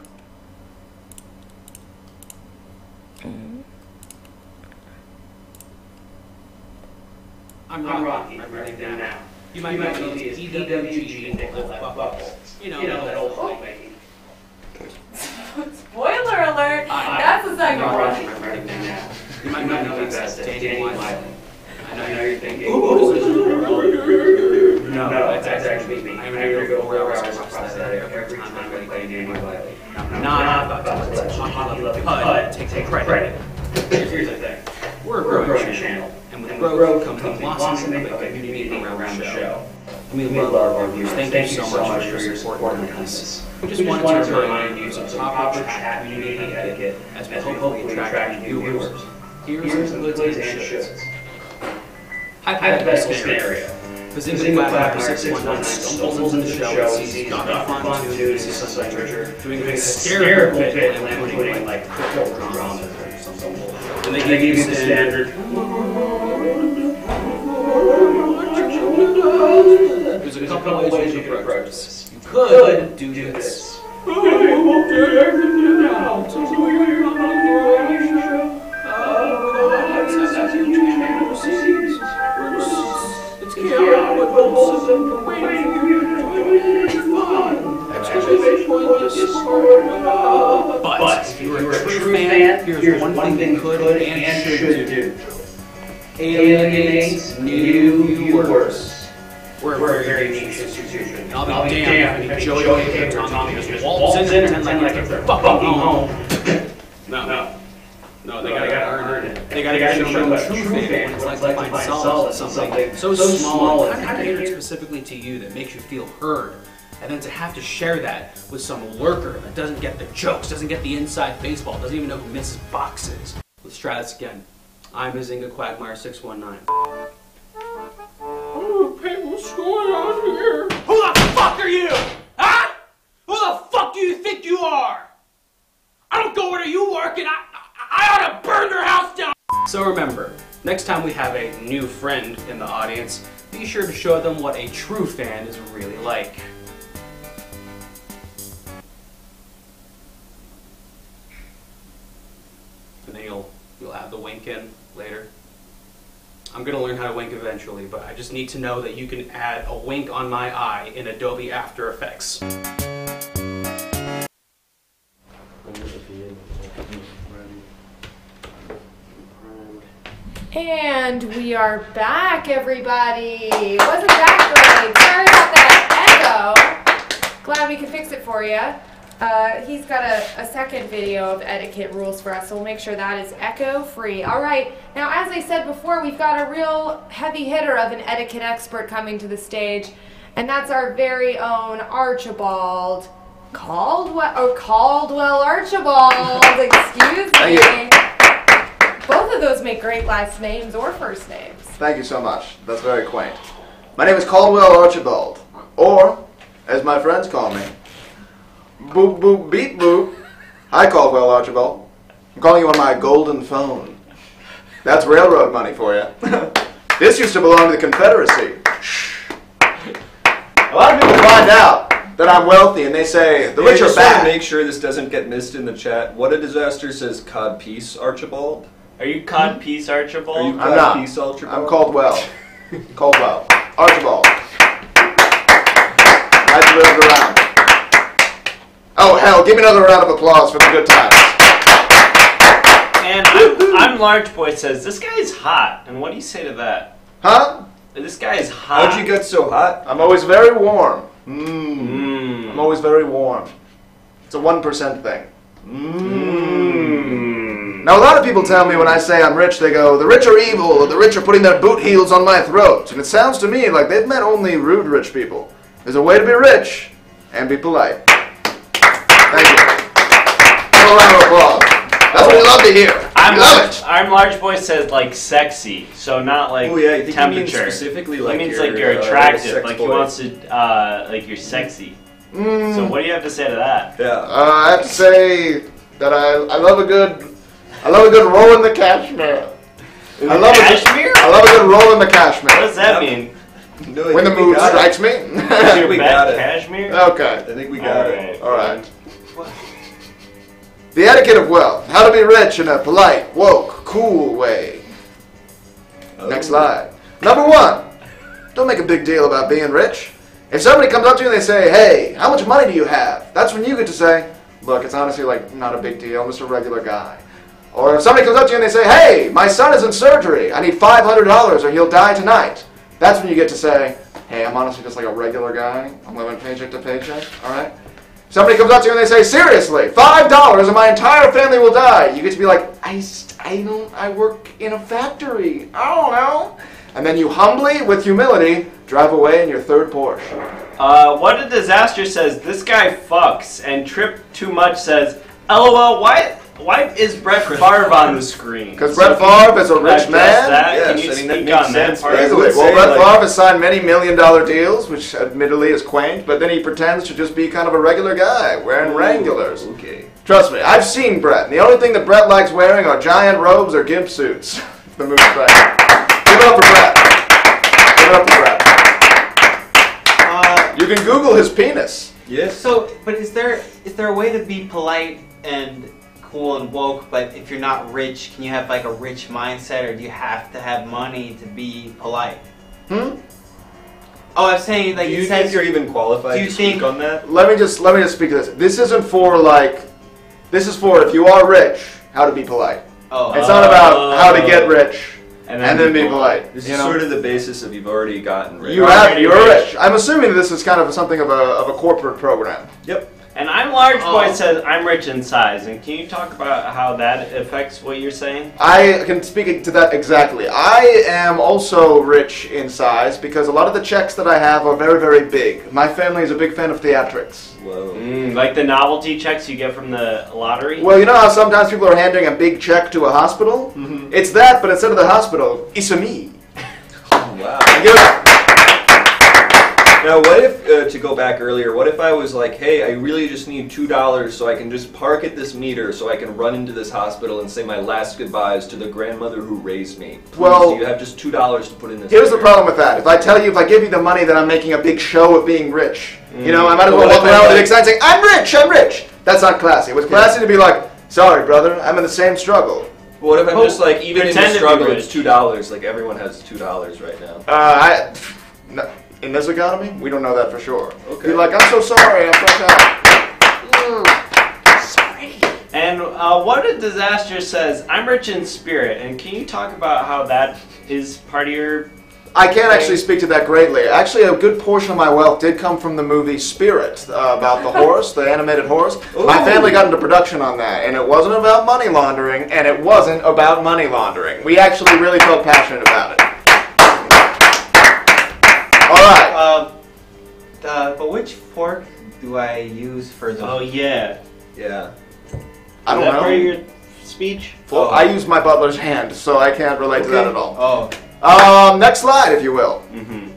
I'm Rocky. I'm writing down now. You might know me as EWG Nickel Buckle. You know that old point making. Spoiler alert! That's the second I'm one. Rocky. I'm writing down now. You might know me best as Danny Wiley. I know you're thinking. No, that's actually me. I'm going to go 4 hours across that every time I play Danny Wiley. I'm not about to let Hockey Love Pud take credit. Here's the thing. We're a growing channel. And with growth comes the blossoming of a community around the show. We love our viewers. Thank you so much for your support on this. We just wanted to remind you of some proper chat community etiquette as we hopefully attract new viewers. Here's some goods and shoulds. Hypothetical scenario. Visiting the Flat 619 stumbles into the show and sees Dr. Fontoon, Cecil Treasure, doing a hysterical bit and putting like crypto dramas or something. And they give you the standard. There's a couple of ways you can approach this. You could do this. But if you're a true fan, here's one thing you could and should do. Alienate new viewers. We're a very niche institution. And I'll be damned if Joey and Tommy just waltz in and pretend like it's their fucking home. No, they gotta earn it. They gotta show them a true fan what it's like to find solace in something so small and kind of catered specifically to you that makes you feel heard. And then to have to share that with some lurker that doesn't get the jokes, doesn't get the inside baseball, doesn't even know who Mrs. Box is. Let's try this again. I'm Bazinga Quagmire 619. What's going on here? Who the fuck are you? Huh? Who the fuck do you think you are? I don't go where you work and I ought to burn your house down. So remember, next time we have a new friend in the audience, be sure to show them what a true fan is really like. And then you'll add the wink in later. I'm gonna learn how to wink eventually, but I just need to know that you can add a wink on my eye in Adobe After Effects. And we are back, everybody. Wasn't that great? Sorry about that echo. Glad we could fix it for you. He's got a second video of etiquette rules for us, so we'll make sure that is echo free. All right, now as I said before, we've got a real heavy hitter of an etiquette expert coming to the stage, and that's our very own Archibald Caldwell Archibald. Excuse me. Both of those make great last names or first names. Thank you so much. That's very quaint. My name is Caldwell Archibald, or, as my friends call me, Boop Boop Beep Boop. Hi, Caldwell Archibald. I'm calling you on my golden phone. That's railroad money for you. This used to belong to the Confederacy. A lot of people find out that I'm wealthy and they say, the rich are just bad. to make sure this doesn't get missed in the chat, what a disaster says cod piece, Archibald? Are you cod piece, Archibald? Are you I'm not. piece, Archibald? I'm Caldwell. Caldwell. Archibald. Nice to live around. Oh, hell, give me another round of applause for the good times. And I'm Large Boy says, this guy's hot. And what do you say to that? Huh? This guy is hot. How'd you get so hot? I'm always very warm. I'm always very warm. It's a 1% thing. Now, a lot of people tell me when I say I'm rich, they go, the rich are evil, or the rich are putting their boot heels on my throat. And it sounds to me like they've met only rude rich people. There's a way to be rich and be polite. Thank you. A round of applause. That's what we love to hear. I'm Large Boy says like sexy, so not like Oh yeah, I think temperature. he means specifically like he means you're, like you're attractive, sex like boy. he wants to, like you're sexy. So what do you have to say to that? Yeah. I have to say that I love a good roll in the cashmere. I love cashmere? I love a good roll in the cashmere. What does that mean? No, When the mood strikes me. Your we bet got it. cashmere? Okay. I think we got it. All right. The etiquette of wealth. How to be rich in a polite, woke, cool way. Next slide. Number 1. Don't make a big deal about being rich. If somebody comes up to you and they say, hey, how much money do you have? That's when you get to say, look, it's honestly like not a big deal. I'm just a regular guy. Or if somebody comes up to you and they say, hey, my son is in surgery. I need $500 or he'll die tonight. That's when you get to say, hey, I'm honestly just like a regular guy. I'm living paycheck to paycheck. All right? Somebody comes up to you and they say, seriously, $5 and my entire family will die. You get to be like, I work in a factory. I don't know. And then you humbly, with humility, drive away in your third Porsche. What a disaster says, this guy fucks. And Trip Too Much says, LOL, why is Brett Favre on the screen? Because Brett Favre is a rich man. Yes, Can you I mean, that speak makes on that sense, part? but I Easily. would Well, say, Brett like- Favre has signed many million-dollar deals, which admittedly is quaint, but then he pretends to just be kind of a regular guy, wearing Wranglers. Okay. Trust me, I've seen Brett, and the only thing that Brett likes wearing are giant robes or gimp suits. The move's right. Give it up for Brett. Give it up for Brett. You can Google his penis. Yes. So, but is there a way to be polite and cool and woke, but if you're not rich, can you have like a rich mindset, or do you have to have money to be polite? Hmm? Oh, I'm saying like do you it think says, you're even qualified do you to speak think- on that? Let me just speak to this. This isn't for like, this is for if you are rich, how to be polite. Oh, It's not about how to get rich And and then be polite. This you is know? sort of the basis of you've already gotten rich. You're rich. I'm assuming this is kind of something of a corporate program. Yep. And I'm Large Boy Oh. says, I'm rich in size. And can you talk about how that affects what you're saying? I can speak to that exactly. I am also rich in size because a lot of the checks that I have are very, very big. My family is a big fan of theatrics. Whoa. Like the novelty checks you get from the lottery? Well, you know how sometimes people are handing a big check to a hospital? Mm-hmm. It's that, but instead of the hospital, it's a me. Oh, wow. Give it up. Now, what if, to go back earlier, what if I was like, hey, I really just need $2 so I can just park at this meter so I can run into this hospital and say my last goodbyes to the grandmother who raised me? Please, Well, you have just $2 to put in this Here's the meter. problem with that. If I give you the money, then I'm making a big show of being rich. You know, I might as well What walk if I around with a like- big sign saying, I'm rich, I'm rich. That's not classy. It was classy to be like, sorry, brother, I'm in the same struggle. What if I'm just like, even in the pretend to be struggle, rich. it's $2, like everyone has $2 right now. No, in this economy, we don't know that for sure. Okay. Be like, I'm so sorry, I'm so sorry. And what a disaster says, I'm rich in spirit. And can you talk about how that is part of your... I can't actually speak to that greatly. Actually, a good portion of my wealth did come from the movie Spirit, about the horse, the animated horse. My family got into production on that, and it wasn't about money laundering, and it wasn't about money laundering. We actually really felt passionate about it. All right. But which fork do I use for the... Oh, yeah. Yeah. I don't Is that part of know. your speech? Well, I use my butler's hand, so I can't relate to that at all. Oh. Next slide, if you will. Mm-hmm.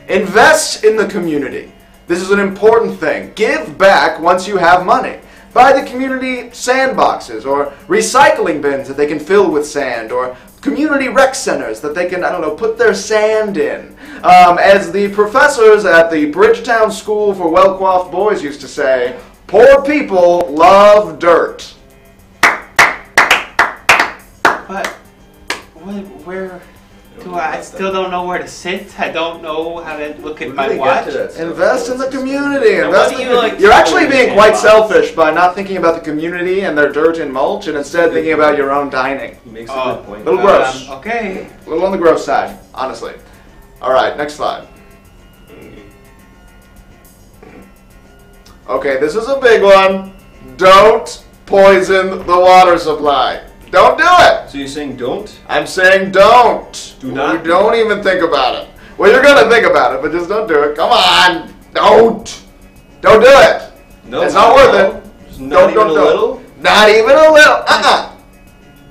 Invest in the community. This is an important thing. Give back once you have money. Buy the community sandboxes or recycling bins that they can fill with sand, or community rec centers that they can, I don't know, put their sand in. As the professors at the Bridgetown School for Well-Coiffed Boys used to say, poor people love dirt. But where do I still don't know where to sit. I don't know how to look at my watch. Invest in the community. Now, Invest what do in you like You're to actually do being in quite sandbox? selfish by not thinking about the community and their dirt and mulch, and instead thinking about your own dining. He makes a Oh, good point. A little gross. Okay. A little on the gross side, honestly. All right, next slide. Okay, this is a big one. Don't poison the water supply. Don't do it. So you're saying don't? I'm saying don't. Do not You do don't even think about it. Well, you're gonna think about it, but just don't do it. Come on. Don't. Don't do it. No. It's not worth it. Not even a little? Not even a little.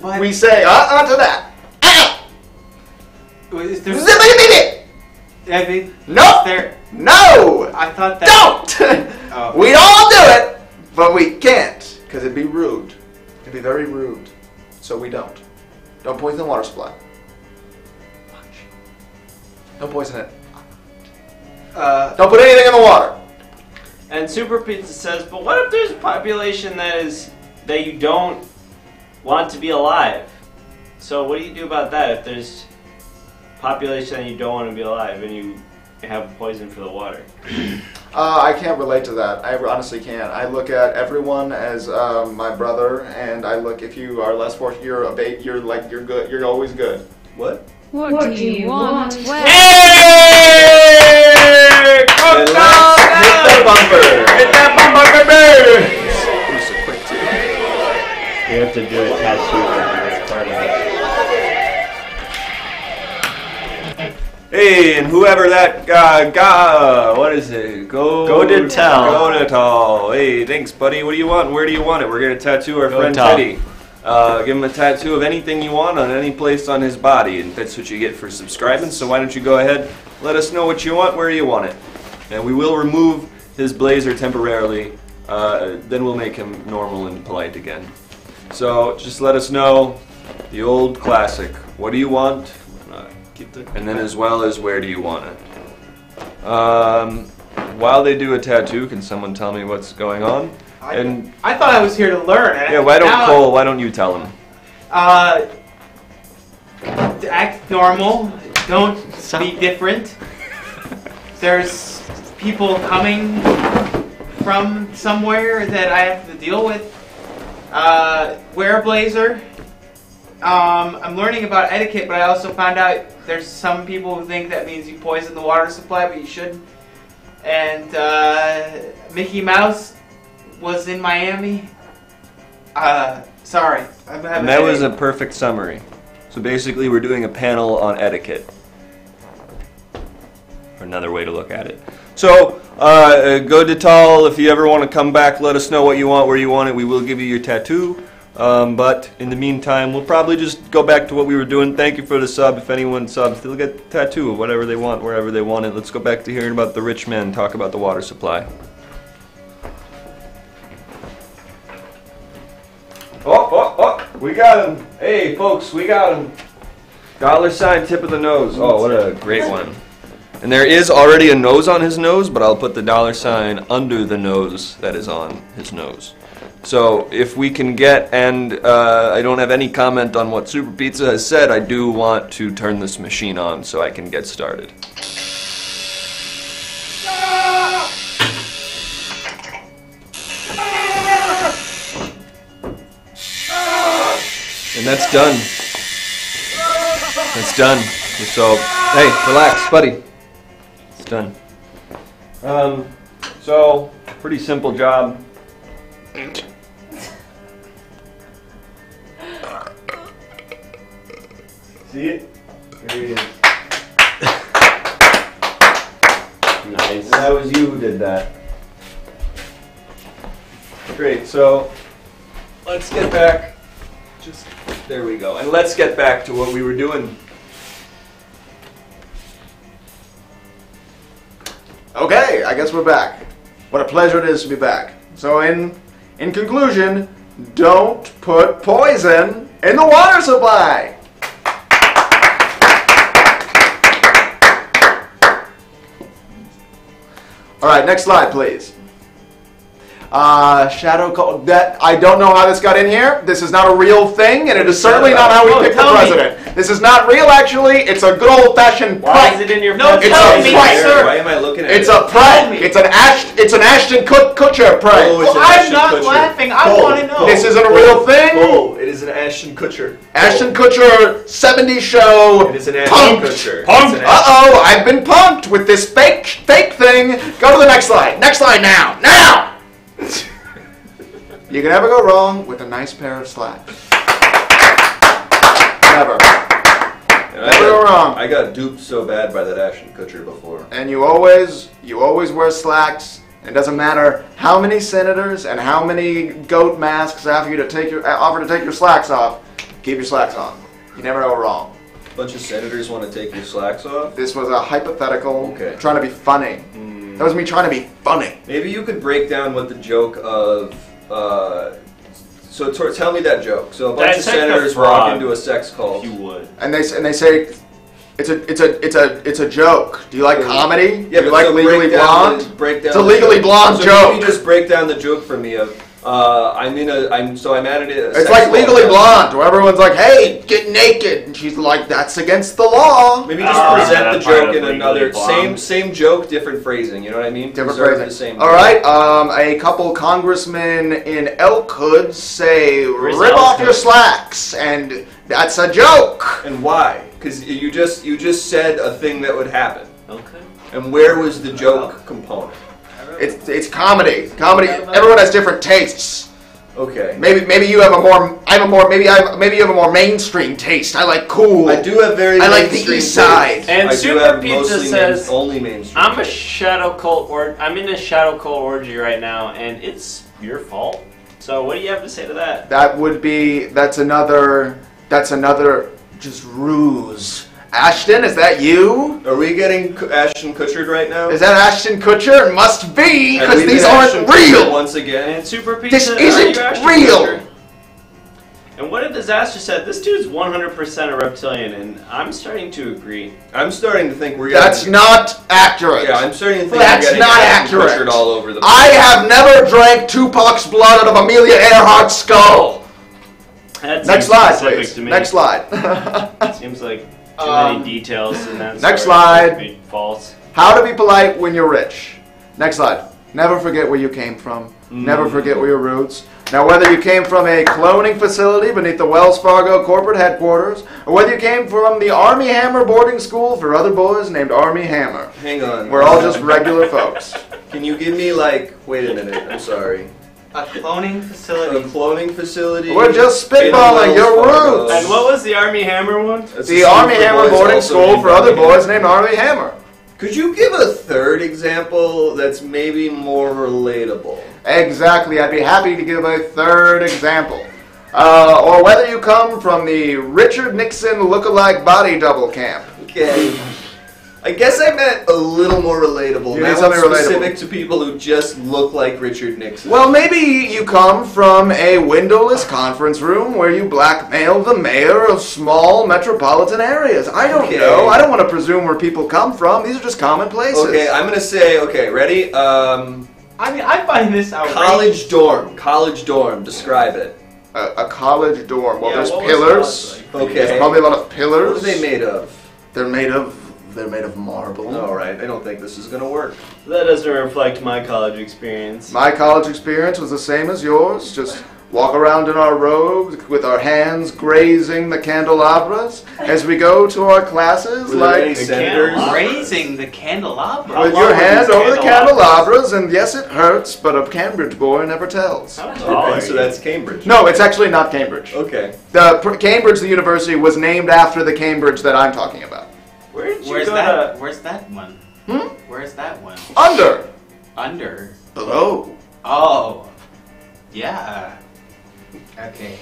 But We say to that. is there, Zippity-bitty. I mean, Nope. is there? No. I thought that. Don't. Oh. We'd all do it, but we can't because it'd be rude. It'd be very rude. So we don't. Don't poison the water supply. Don't poison it. Don't put anything in the water. And Super Pizza says, but what if there's a population that you don't want to be alive? So what do you do about that if there's a population that you don't want to be alive and you have poison for the water? I can't relate to that. I honestly can't. I look at everyone as my brother, and I look, if you are less fortunate, you're a bait. You're good. You're always good. What? What do you want? Well, Hey! And let's hit the bumper. Hit that bumper, baby! It's so quick too. You have to do a tattoo for this part of it. Hey, and whoever that what is it? Go to tell. Go to tell. Hey, thanks, buddy. What do you want? And where do you want it? We're gonna tattoo our friend tell. Teddy. Give him a tattoo of anything you want on any place on his body, and that's what you get for subscribing. So why don't you go ahead, let us know what you want, where you want it, and we will remove his blazer temporarily. Then we'll make him normal and polite again. So just let us know the old classic. What do you want? And then as well as where do you want it. While they do a tattoo, can someone tell me what's going on? And I thought I was here to learn. yeah, why don't you tell him? Act normal. Don't be different. There's people coming from somewhere that I have to deal with. Wear a blazer. I'm learning about etiquette, but I also found out there's some people who think that means you poison the water supply, but you shouldn't. And Mickey Mouse was in Miami. Sorry. And that was a perfect summary. So basically we're doing a panel on etiquette. Or another way to look at it. So, go to Tal. If you ever want to come back, let us know what you want, where you want it. We will give you your tattoo. But in the meantime, we'll probably just go back to what we were doing. Thank you for the sub. If anyone subs, they'll get a tattoo of whatever they want, wherever they want it. Let's go back to hearing about the rich men talk about the water supply. Oh, we got him. Hey, folks, we got him. $sign tip of the nose. Oh, what a great one. And there is already a nose on his nose, but I'll put the $sign under the nose that is on his nose. So if we can get, and I don't have any comment on what Super Pizza has said, I do want to turn this machine on so I can get started. And that's done. That's done. So, hey, relax, buddy. It's done. So, pretty simple job. See it? There he is. Nice. And that was you who did that. Great, so let's get back. Just, there we go. And let's get back to what we were doing. Okay, I guess we're back. What a pleasure it is to be back. So in conclusion, don't put poison in the water supply. All right, next slide, please. Shadow Cole. That I don't know how this got in here. This is not a real thing, and it is certainly not how we picked the president. This is not real, actually. It's a good old-fashioned prank. Why is it in your No, phone? tell me, sir. Why am I looking at It's a prank. It's an Ashton Kutcher prank. Oh, it's Well, an I'm Ashton not Kutcher. laughing. I Cole, want to know. This isn't a real thing. Oh, it is an Ashton Kutcher. Ashton Kutcher 70s show. It is an Ashton Punked. Kutcher. Punked. It's an Uh-oh, I've been punked with this fake thing. Go to the next slide. Next slide now. Now! You can never go wrong with a nice pair of slacks. Never. And Never go wrong. I got duped so bad by that Ashton Kutcher before. And you always wear slacks. It doesn't matter how many senators and how many goat masks offer to take your slacks off. Keep your slacks on. You never go wrong. A bunch of senators want to take your slacks off? This was a hypothetical. Okay. Trying to be funny. That was me trying to be funny. Maybe you could break down what the joke of... so tell me that joke. So a bunch of senators walk into a sex cult. If you would. And they say, it's a joke. Do you like comedy? Yeah, Do you but like so Legally Blonde? Break down It's a Legally Blonde so joke. Maybe just break down the joke for me of I'm at a It's sex like cult. Legally Blonde, where everyone's like, "Hey, get naked," and she's like, "That's against the law." Maybe just present the joke in another same joke, different phrasing. You know what I mean? Different Preserve phrasing. The same All joke. right. A couple congressmen in Elkhood say, Where's "Rip off Elkhood? your slacks," and that's a joke. And why? Because you just said a thing that would happen. Okay. And where was the joke component? It's comedy. Comedy. Everyone has different tastes. Okay. Maybe you have maybe you have a more mainstream taste. I like cool. I do have very. I like the mainstream East Side. taste. And I do Super have Pizza mostly says, only mainstream. I'm a shadow cult I'm in a shadow cult orgy right now, and it's your fault. So what do you have to say to that? That's another just ruse. Ashton, is that you? Are we getting Ashton Kutchered right now? Is that Ashton Kutcher? It must be, Have because we these been aren't Ashton Kutchered real. once again. And Super Pizza, This are isn't you Ashton real. Kutcher? And what a disaster said. This dude's 100% a reptilian, and I'm starting to agree. I'm starting to think we're getting. That's not accurate. Yeah, I'm starting to think That's we're getting not Ashton accurate. Kutchered all over the place. I have never drank Tupac's blood out of Amelia Earhart's skull. That Next seems slide, specific please. to me. Next slide. Seems like too many details in that. Next story slide. to be false. How to be polite when you're rich. Next slide. Never forget where you came from. Never forget where your roots. Now, whether you came from a cloning facility beneath the Wells Fargo corporate headquarters, or whether you came from the Army Hammer boarding school for other boys named Army Hammer, Hang on. we're all just regular folks. Can you give me wait a minute? I'm sorry. A cloning A facility. cloning facility. We're just in spitballing Wells your Fargo. roots. And what was the Army Hammer one? That's The school Army for Hammer boys boarding also school named for other Army boys Hammer. named Army Hammer. Could you give a third example that's maybe more relatable? Exactly. I'd be happy to give a third example. or whether you come from the Richard Nixon look-alike body double camp. Okay. I guess I meant a little more relatable. You need Not something specific relatable. to people who just look like Richard Nixon. Well, maybe you come from a windowless conference room where you blackmail the mayor of small metropolitan areas. I don't know. I don't want to presume where people come from. These are just common places. Okay, I'm gonna say, okay, ready? I mean, I find this outrageous. College dorm, describe it. A college dorm. Well, Yeah, there's what was pillars. college Okay. There's probably a lot of pillars. What are they made of? They're made of marble. Alright, I don't think this is gonna work. That doesn't reflect my college experience. My college experience was the same as yours. Just walk around in our robes with our hands grazing the candelabras as we go to our classes, Were there any like senators? Raising the candelabra. with your hand over the candelabras. And yes, it hurts, but a Cambridge boy never tells. How tall Okay, are so you? that's Cambridge. No, it's actually not Cambridge. Okay. Cambridge, the university, was named after the Cambridge that I'm talking about. Where did you Where's go that? to? Where's that one? Where's that one? Under. Under. Below. Oh. Yeah. Okay.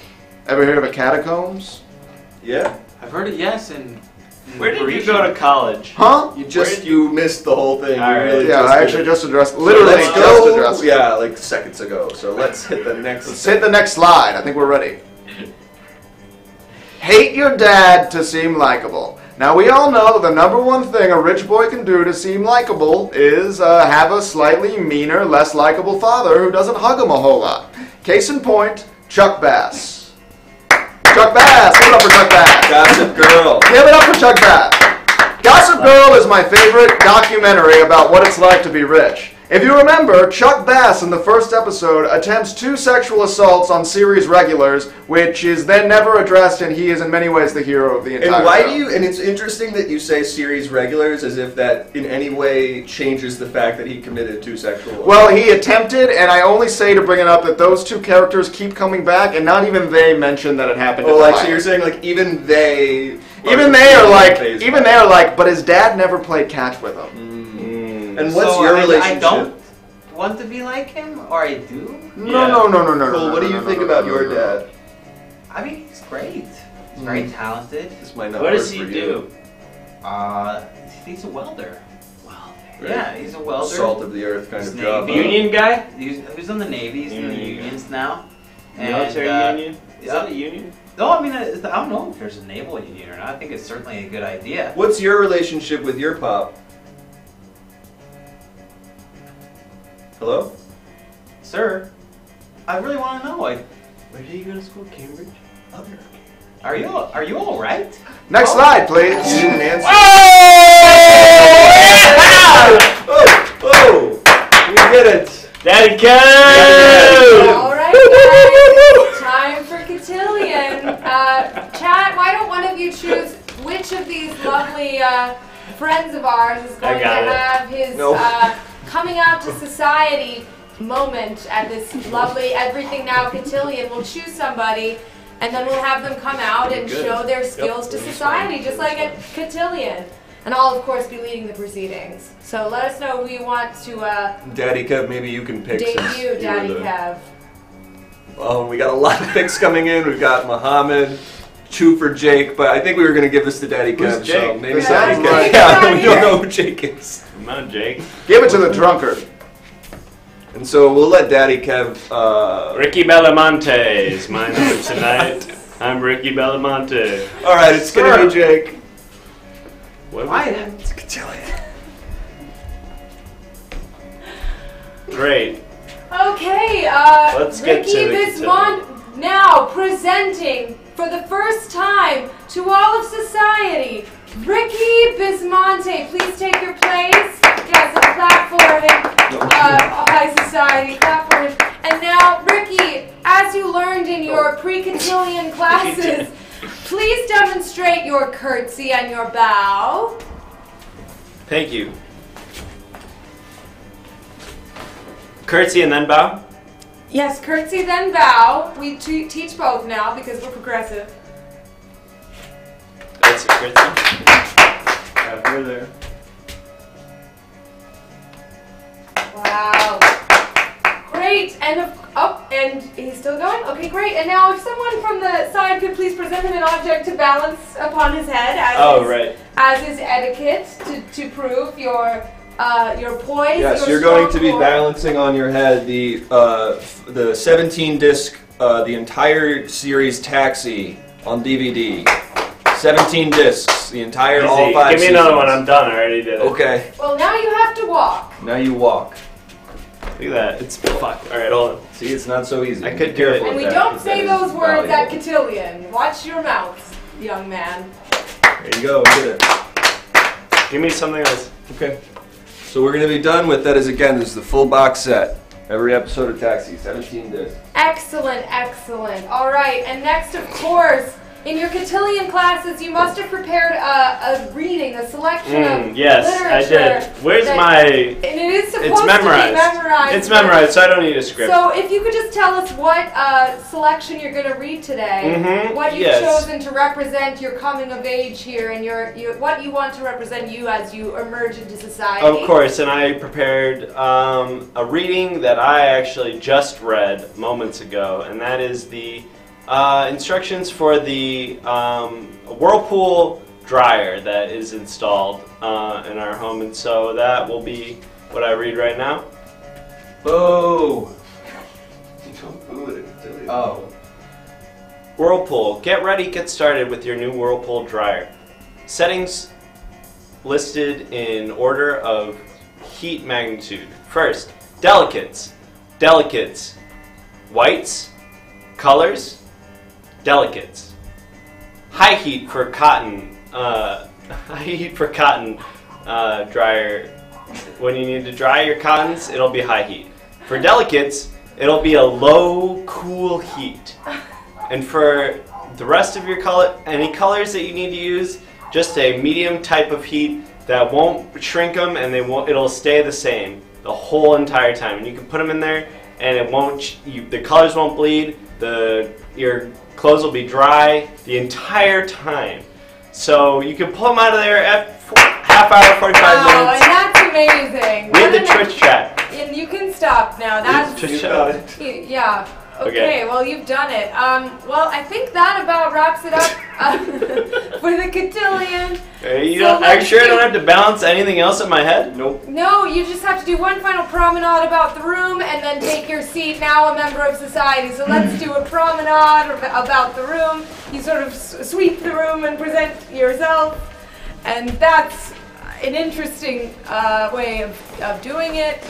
Ever heard of a catacombs? Yeah. I've heard it. Yes, and. Where did you go to college? Huh? You missed the whole thing. You Alright. really Yeah, just I did actually it. just addressed, So literally let's just go. addressed. Yeah, like seconds ago. So let's hit the next. Let's hit the next slide. I think we're ready. Hate your dad to seem likable. Now, we all know the number one thing a rich boy can do to seem likable is have a slightly meaner, less likable father who doesn't hug him a whole lot. Case in point, Chuck Bass. Chuck Bass! Give it up for Chuck Bass! Gossip Girl. Give it up for Chuck Bass! Gossip Girl is my favorite documentary about what it's like to be rich. If you remember, Chuck Bass in the first episode attempts 2 sexual assaults on series regulars, which is then never addressed, and he is in many ways the hero of the entire And why show. do you? And it's interesting that you say series regulars as if that in any way changes the fact that he committed 2 sexual assaults. Well, he attempted, and I only say to bring it up that those 2 characters keep coming back, and not even they mention that it happened. Oh, in the like so pilot. you're saying like even they. Even they are like, but his dad never played catch with him. And what's So your I relationship? don't want to be like him, or I do. No. Cole, what do you think about your dad? I mean, he's great. He's very talented. This might not What work does he for you. do? He's a welder. Yeah, he's a welder. Salt of the earth kind He's of job. Navy. Union guy? He's in the Navy. He's in the unions now. Military And, union? Is yeah. that a union? No, I mean, I don't know if there's a naval union or not. I think it's certainly a good idea. What's your relationship with your pop? Hello? Sir, I really want to know. Where did you go to school? Cambridge? Are you all right? Next slide, please. You didn't answer. Oh! We did it! Daddy Kev! All right, guys. Time for cotillion. Chat, why don't one of you choose which of these lovely friends of ours is going to got it. have his coming out to society moment at this lovely Everything Now cotillion. We'll choose somebody, and then we'll have them come out and show their skills to society, just like a cotillion. And I'll, of course, be leading the proceedings. So let us know who you want to Daddy Kev, maybe you can pick. since debut, you were Daddy the- Kev. Oh, we got a lot of picks coming in. We've got Muhammad, Chew for Jake, but I think we were going to give this to Daddy Kev. Who's So Jake? maybe Who's Daddy Jake? Kev. Yeah, we don't know who Jake is. Come on, Jake. Give it to the drunkard. And so we'll let Daddy Kev. Ricky Belamonte is my number tonight. I'm Ricky Belamonte. All right, it's going to be Jake. What was Why? it? It's Cotillion. Great. Okay, Let's get Ricky to the Bismont now presenting for the first time to all of society, Ricky Bismonte. Please take your place. Yes, and clap for him. High society, clap for him. And now, Ricky, as you learned in your pre-cotillion classes, please demonstrate your curtsy and your bow. Thank you. Curtsy and then bow? Yes, curtsy then bow. We teach both now because we're progressive. That's a curtsy. Halfway there. Wow. Great. And oh, And he's still going? Okay, great. And now if someone from the side could please present him an object to balance upon his head as his etiquette to prove your poise. Yes, your you're going to be strong balancing on your head the 17-disc, the entire series Taxi on DVD. 17 discs, the entire all 5 Give me another one. I'm done. I already did it. Okay. Well, now you have to walk. Now you walk. Look at that. It's fuck. All right, hold on. See, it's not so easy. I could Be careful do it. And we with that, don't 'cause say that those is words at valuable. cotillion. Watch your mouth, young man. There you go. Get it. Give me something else. Okay. So we're going to be done with that. This is the full box set. Every episode of Taxi, 17 discs. Excellent, excellent. All right, and next, of course, in your cotillion classes, you must have prepared a reading, a selection of Yes, literature. I did. Where's my... And it is supposed It's memorized. to be memorized. It's memorized, so I don't need a script. So if you could just tell us what selection you're going to read today, what you've chosen to represent your coming of age here, and what you want to represent you as you emerge into society. Of course, and I prepared a reading that I actually just read moments ago, and that is the instructions for the Whirlpool dryer that is installed in our home, and so that will be what I read right now. Boo! Don't boo it. Oh. Whirlpool. Get ready, get started with your new Whirlpool dryer. Settings listed in order of heat magnitude. First, delicates. Delicates. Whites. Colors. Delicates. High heat for cotton. High heat for cotton dryer. When you need to dry your cottons, it'll be high heat. For delicates, it'll be a low, cool heat. And for the rest of your any colors that you need to use, just a medium type of heat that won't shrink them, and it'll stay the same the whole entire time. And you can put them in there, and it won't. The colors won't bleed. Your clothes will be dry the entire time. So you can pull them out of there at half hour, 45 Wow, minutes. and that's amazing. Read the Twitch chat. And you can stop now. That's Twitch chat. yeah. Okay, well, you've done it. Well, I think that about wraps it up for the cotillion. Are you sure I don't have to balance anything else in my head? Nope. No, you just have to do one final promenade about the room and then take your seat, now a member of society. So let's do a promenade about the room. You sort of sweep the room and present yourself. And that's an interesting way of doing it.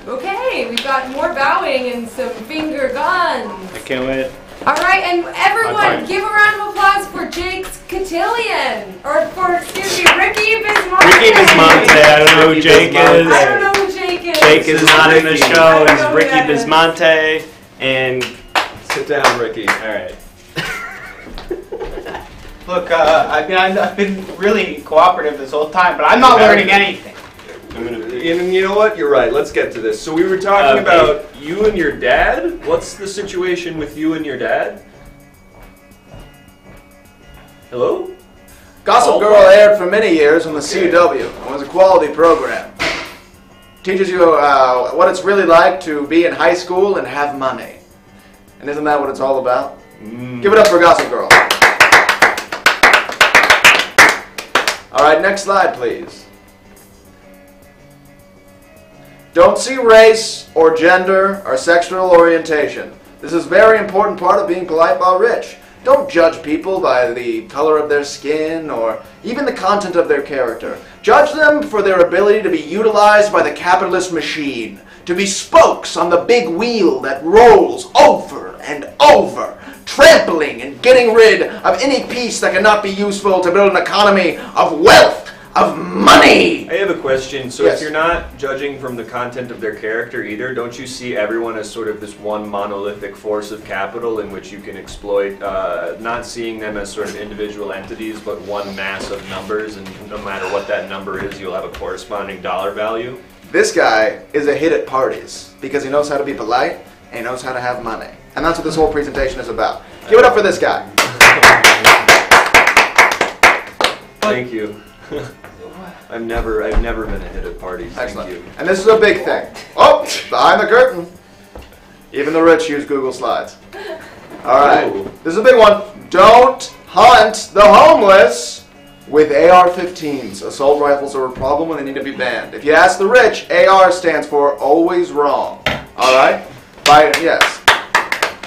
Okay, we've got more bowing and some finger guns. I can't wait. All right, and everyone, give a round of applause for Jake's cotillion, or for, excuse me, Ricky Bismonte. Ricky Bismonte, I don't know who Jake is. I don't know who Jake is. Jake is not in the show. He's Ricky Bismonte, and sit down, Ricky. All right. Look, I've been really cooperative this whole time, but I'm not learning anything. And you know what? You're right. Let's get to this. So we were talking about you and your dad. What's the situation with you and your dad? Hello? Gossip Girl aired for many years on the CW. It was a quality program. Teaches you what it's really like to be in high school and have money. And isn't that what it's all about? Give it up for Gossip Girl. All right, next slide, please. Don't see race or gender or sexual orientation. This is a very important part of being polite while rich. Don't judge people by the color of their skin or even the content of their character. Judge them for their ability to be utilized by the capitalist machine, to be spokes on the big wheel that rolls over and over, trampling and getting rid of any piece that cannot be useful to build an economy of wealth, of money. I have a question. So Yes. if you're not judging from the content of their character either, don't you see everyone as sort of this one monolithic force of capital in which you can exploit, not seeing them as sort of individual entities, but one mass of numbers, and no matter what that number is, you'll have a corresponding dollar value? This guy is a hit at parties because he knows how to be polite and he knows how to have money. And that's what this whole presentation is about. Give it up for this guy. Thank you. I've never been a hit at parties. Excellent. Thank you. And this is a big thing. Oh, behind the curtain. Even the rich use Google Slides. All right. Ooh. This is a big one. Don't hunt the homeless with AR-15s. Assault rifles are a problem and they need to be banned. If you ask the rich, AR stands for always wrong. All right? Yes.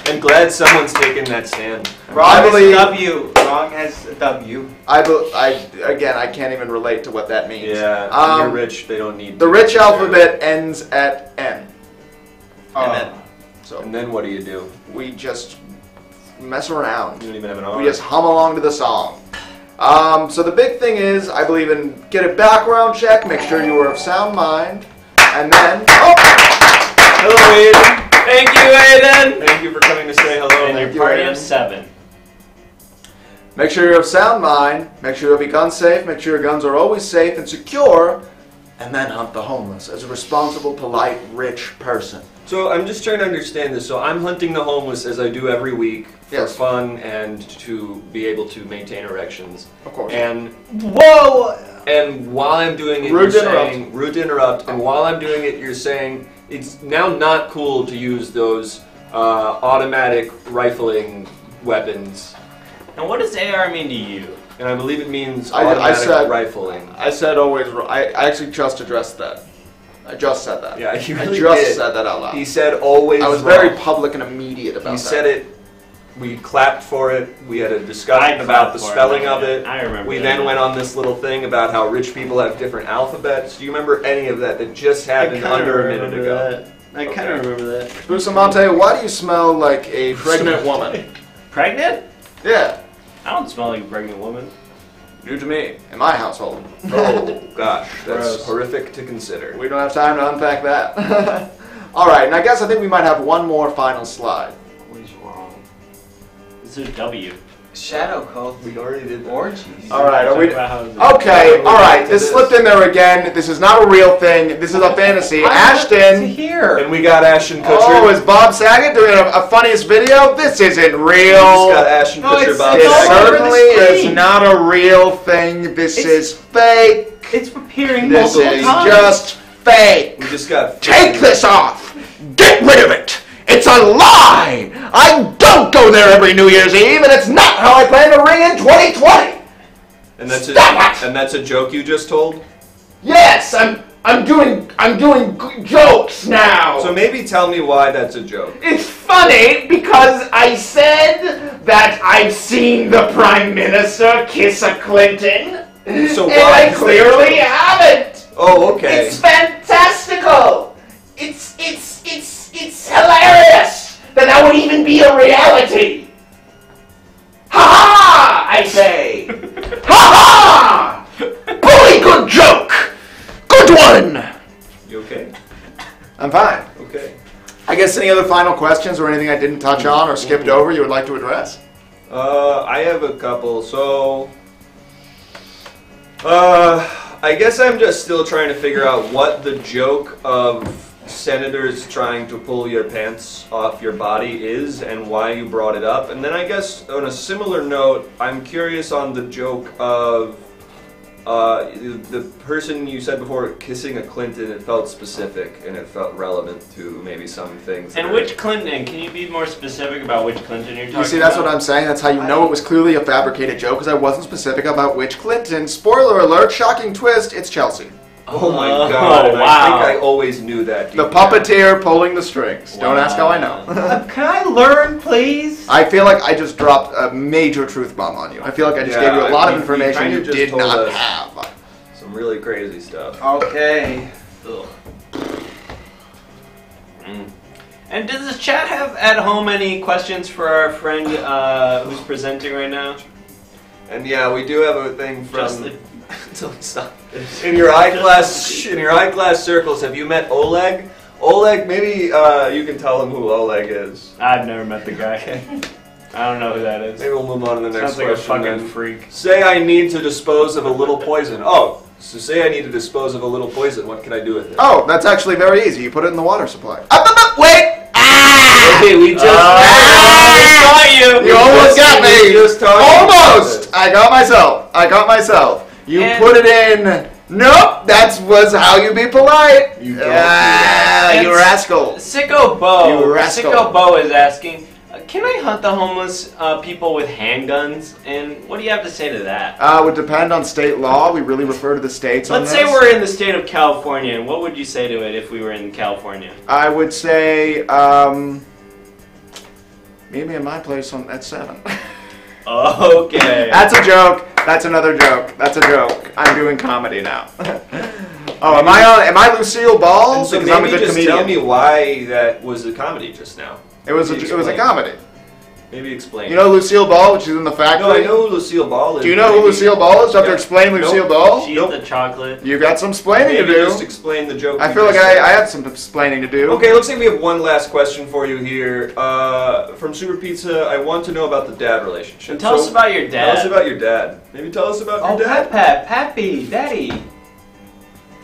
I'm glad someone's taken that stand. I believe. W. Wrong has a W. Again, I can't even relate to what that means. Yeah, you're rich, they don't need The rich alphabet ends at N. So And then what do? we just mess around. You don't even have an R. We just hum along to the song. So the big thing is, I believe in get a background check, make sure you are of sound mind, and then, Hello, Aiden. Thank you, Aiden! Thank you for coming to say hello. And Thank your party you, of 7. make sure you're of sound mind, make sure you'll be gun safe, make sure your guns are always safe and secure, and then hunt the homeless as a responsible, polite, rich person. So I'm just trying to understand this. So I'm hunting the homeless as I do every week for Yes. fun and to be able to maintain erections. Of course. And Whoa! and while I'm doing it, Rude you're to interrupt. saying rude to interrupt. And while I'm doing it, you're saying it's now not cool to use those automatic rifling weapons. And what does AR mean to you? And I believe it means I automatic said- rifling. I said always wrong. I actually just addressed that. I just said that. Yeah, he I really just did. said that out loud. He said always I was wrong. very public and immediate about He that. said it. We clapped for it. We had a discussion I about the clapped for spelling it. of it. I remember We that. then went on this little thing about how rich people have different alphabets. Do you remember any of that? That just happened under a minute ago. I kind of remember that. Bustamante, why do you smell like a pregnant woman? Pregnant? Yeah, I don't smell like a pregnant woman. new to me, in my household. Oh gosh, that's Gross. horrific to consider. We don't have time to unpack that. All right, and I guess I think we might have one more final slide. What is wrong? This is a W. Shadow cult. We already did that. Orgies. All right, are we? Talk about how it's- Okay, all right. to This this. slipped in there again. This is not a real thing. This is a fantasy. Ashton. Here. And we got Ashton Kutcher. Oh, is Bob Saget doing a funniest video? This isn't We real. just got Ashton No, Kutcher. it's- Bob It all Saget. over the certainly is screen. not a real thing. This is fake. It's appearing This multiple is times. just fake. We just got. Take this off! Get rid of it! It's a lie! I don't go there every New Year's Eve, and it's not how I plan to ring in 2020! And that's Stop it! And that's a joke you just told. Yes, I'm doing jokes now! So maybe tell me why that's a joke. It's funny because I said that I've seen the Prime Minister kiss a Clinton, So and why I is that clearly joke? haven't! Oh, okay. It's fantastical! It's hilarious that that would even be a reality! Ha ha! I say! Ha ha! Bully, good joke! Good one! You okay? I'm fine. Okay. I guess any other final questions or anything I didn't touch on or skipped over you would like to address? I have a couple. So, I guess I'm just still trying to figure out what the joke of senators trying to pull your pants off your body is and why you brought it up. And then I guess on a similar note, I'm curious on the joke of the person you said before kissing a Clinton. It felt specific and it felt relevant to maybe some things. And which Clinton? Can you be more specific about which Clinton you're talking about? You see, that's what I'm saying. That's how you know it was clearly a fabricated joke, because I wasn't specific about which Clinton. Spoiler alert, shocking twist, it's Chelsea. Oh my god, and wow. I think I always knew that. The puppeteer pulling the strings. Don't ask how I know. Can I learn, please? I feel like I just dropped a major truth bomb on you. I feel like I just Yeah, gave you a lot of you information kinda you just did told not us. have. Some really crazy stuff. Okay. And does this chat have at home any questions for our friend who's presenting right now? And yeah, we do have a thing from Justin. Stop. In your eye class circles, have you met Oleg? Oleg, maybe you can tell them who Oleg is. I've never met the guy. I don't know who that is. Maybe we'll move on to the next Sounds like a question. fucking then. freak. Say I need to dispose of a little poison. Oh, so say I need to dispose of a little poison. What can I do with it? Oh, that's actually very easy. You put it in the water supply. Wait! Okay, we just got you! You almost got me! We just talked about Almost! this. I got myself. You And- put it in Nope, that was how you be polite. You don't do that. You rascal. Sicko Bo. You rascal. Sicko Bo is asking, can I hunt the homeless people with handguns? And what do you have to say to that? Would depend on state law. We really refer to the states on Let's this. say we're in the state of California, and what would you say to it if we were in California? I would say, meet me in my place at 7. Okay. That's a joke. That's another joke. That's a joke. I'm doing comedy now. Oh, am I Lucille Ball? And so Because I'm a maybe good just comedian. tell me why that was a comedy just now. It was a comedy. Maybe explain. You know Lucille Ball, which is in the factory? No, I know who Lucille Ball is. Do you know who Lucille Ball is? Do I have to explain Lucille Ball? She's the chocolate. You got some explaining Maybe to do. just explain the joke. I you feel like just said. I have some explaining to do. Okay, looks like we have one last question for you here. From Super Pizza, I want to know about the dad relationship. And tell us about your dad. Tell us about your dad. Maybe tell us about your dad. Pappy, Daddy,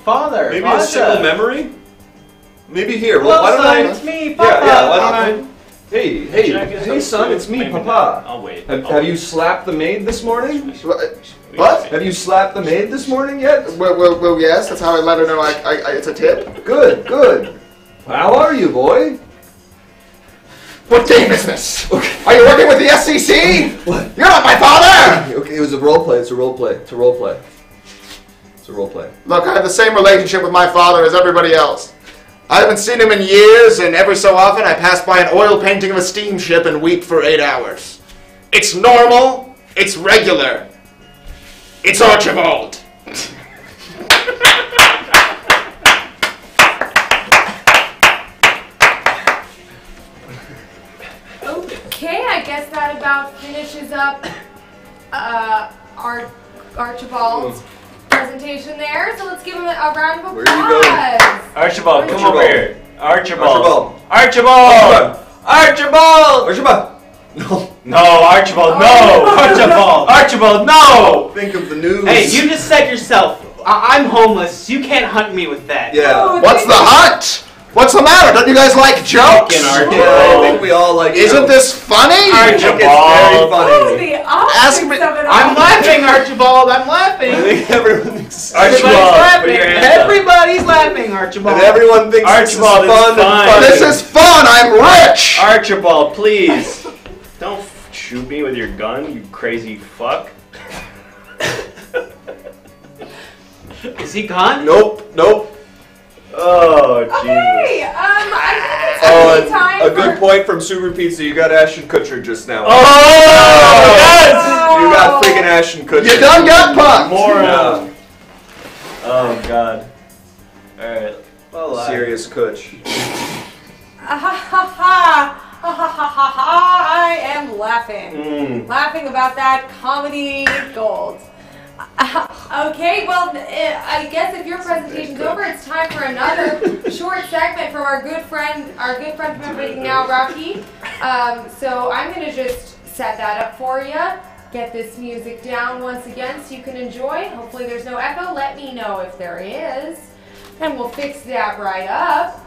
Father, Maybe Pasa. a single memory? Maybe here. Well, why don't son, I... it's me, Papa. Yeah, why don't I... Hey, Should I get hey, some son, soup? it's me, Maybe Papa. not. I'll wait. Have you slapped the maid this morning? What? Have you slapped the maid this morning yet? Well, yes. That's how I let her know it's a tip. Good, good. How are you, boy? What game is this? Are you working with the SEC? What? You're not my father! Okay, it was a role play. It's a role play. It's a role play. It's a role play. Look, I have the same relationship with my father as everybody else. I haven't seen him in years, and every so often I pass by an oil painting of a steamship and weep for 8 hours. It's normal. It's regular. It's Archibald. Okay, I guess that about finishes up Archibald's presentation there. So let's give him a round of applause. Where are you going? Archibald, come over here. Archibald. Archibald. Archibald. Archibald. No. No, Archibald, no. Archibald. Archibald, no. Think of the news. Hey, you just said yourself, I'm homeless. You can't hunt me with that. Yeah. What's the hunt? What's the matter? Don't you guys like jokes? Fucking Archibald. Yeah, I think we all like. Isn't this funny? I think it's very Oh, funny. the Ask optics me- of it all. I'm laughing, Archibald. I'm I laughing. think everyone thinks. Everybody's Archibald, put laughing. your hands up. Everybody's laughing, Archibald. And everyone thinks Archibald, this is fun it's fine. and funny. This is fun. I'm rich. Archibald, please. Don't shoot me with your gun, you crazy fuck. Is he gone? Nope. Nope. Oh, Okay, Jesus. I think Oh, it's time a for... good point from Super Pizza. You got Ashton Kutcher just now. Oh, yes! You got freaking Ashton Kutcher. You done got punked. More. Yeah. Oh, God. Alright. Well, Serious Kutch. I am laughing. Laughing about that comedy gold. Okay, well, I guess if your presentation's over, it's time for another short segment from our good friend from Making Now, Rocky. So I'm gonna just set that up for you. Get this music down once again so you can enjoy. Hopefully there's no echo. Let me know if there is, and we'll fix that right up.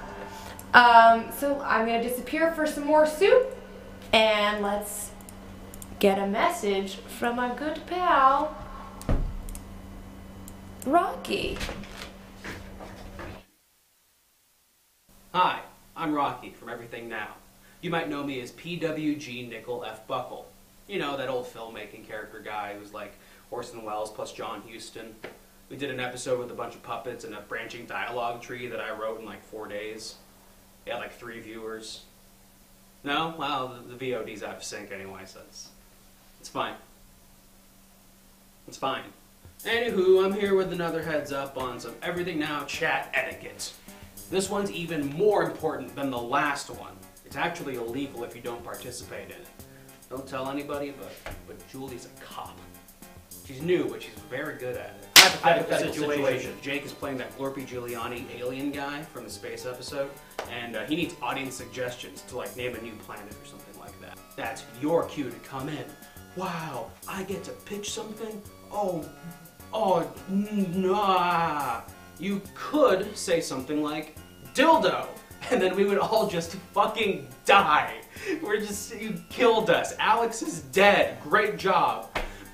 So I'm gonna disappear for some more soup, and let's get a message from our good pal, Rocky. Hi, I'm Rocky from Everything Now. You might know me as PWG Nickel F. Buckle. You know, that old filmmaking character guy who's like Orson Welles plus John Huston. We did an episode with a bunch of puppets and a branching dialogue tree that I wrote in like 4 days. It had like 3 viewers. No? Well, the VOD's out of sync anyway, so it's fine. It's fine. Anywho, I'm here with another heads up on some Everything Now chat etiquette. This one's even more important than the last one. It's actually illegal if you don't participate in it. Don't tell anybody, but Julie's a cop. She's new, but she's very good at it. Hypothetical situation. Jake is playing that Glorpy Giuliani alien guy from the space episode, and he needs audience suggestions to like name a new planet or something like that. That's your cue to come in. Wow, I get to pitch something? Oh, nah. You could say something like, dildo, and then we would all just fucking die. You killed us. Alex is dead. Great job.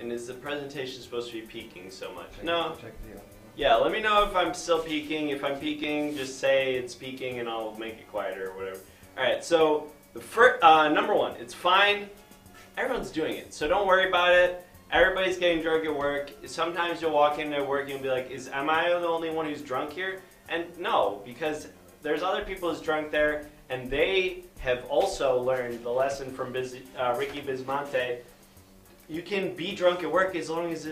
And is the presentation supposed to be peaking so much? No. Yeah, let me know if I'm still peaking. If I'm peaking, just say it's peaking and I'll make it quieter or whatever. Alright, so the first, number one, it's fine. Everyone's doing it, so don't worry about it. Everybody's getting drunk at work. Sometimes you'll walk into work and you'll be like, am I the only one who's drunk here? And no, because there's other people who's drunk there, and they have also learned the lesson from Ricky Bismonte. You can be drunk at work as long as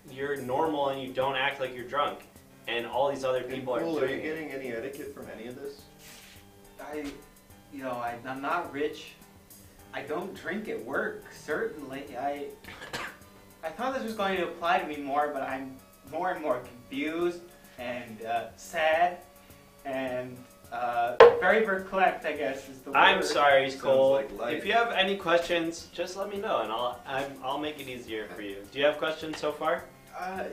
you're normal and you don't act like you're drunk. And all these other people are doing it. Are you getting any etiquette from any of this? I'm not rich. I don't drink at work, certainly. I thought this was going to apply to me more, but I'm more and more confused and sad and very perplexed, I guess is the word. I'm sorry, Cole. Like life. If you have any questions, just let me know and I'll make it easier for you. Do you have questions so far?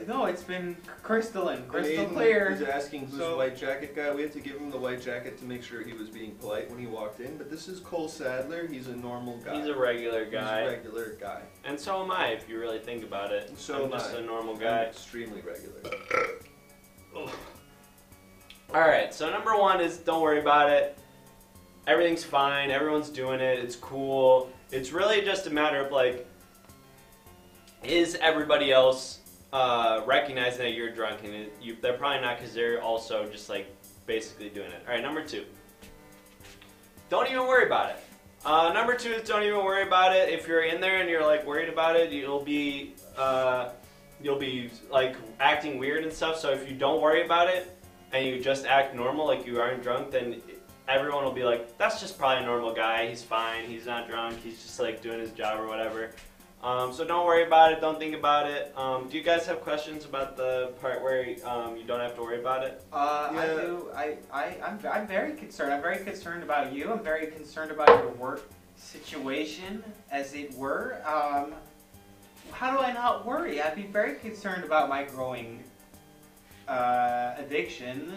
No, it's been crystal Aiden clear. was asking who's the white jacket guy. We had to give him the white jacket to make sure he was being polite when he walked in. But this is Cole Sadler. He's a normal guy. He's a regular guy. He's a regular guy. And so am I, if you really think about it. So I'm just am I. a normal I'm guy. extremely regular. Alright, so number one is don't worry about it. Everything's fine. Everyone's doing it. It's cool. It's really just a matter of like, is everybody else recognizing that you're drunk? And they're probably not, because they're also just like basically doing it. Alright, number two. Don't even worry about it. Number two is don't even worry about it. If you're in there and you're like worried about it, you'll be like acting weird and stuff. So if you don't worry about it and you just act normal like you aren't drunk, then everyone will be like, that's just probably a normal guy. He's fine. He's not drunk. He's just like doing his job or whatever. So don't worry about it. Don't think about it. Do you guys have questions about the part where you don't have to worry about it? I do. I'm very concerned. I'm very concerned about you. I'm very concerned about your work situation, as it were. How do I not worry? I'd be very concerned about my growing addiction.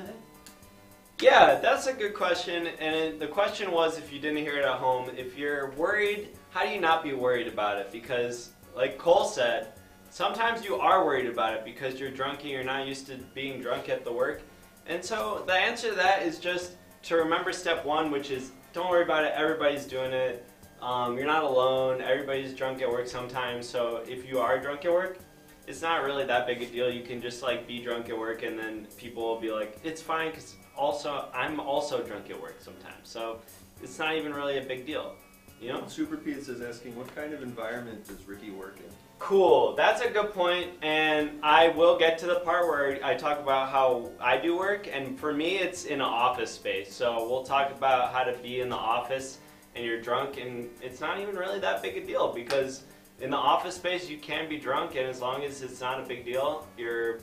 Yeah, that's a good question. And the question was, if you didn't hear it at home, if you're worried, how do you not be worried about it? Because, like Cole said, sometimes you are worried about it because you're drunk and you're not used to being drunk at the work. And so the answer to that is just to remember step one, which is don't worry about it. Everybody's doing it. You're not alone. Everybody's drunk at work sometimes. So if you are drunk at work, it's not really that big a deal. You can just like be drunk at work, and then people will be like, it's fine, because I'm also drunk at work sometimes. So it's not even really a big deal. You know? Super Pizza is asking, what kind of environment does Ricky work in? Cool, that's a good point, and I will get to the part where I talk about how I do work, and for me it's in an office space. So we'll talk about how to be in the office and you're drunk, and it's not even really that big a deal, because in the office space you can be drunk, and as long as it's not a big deal, you're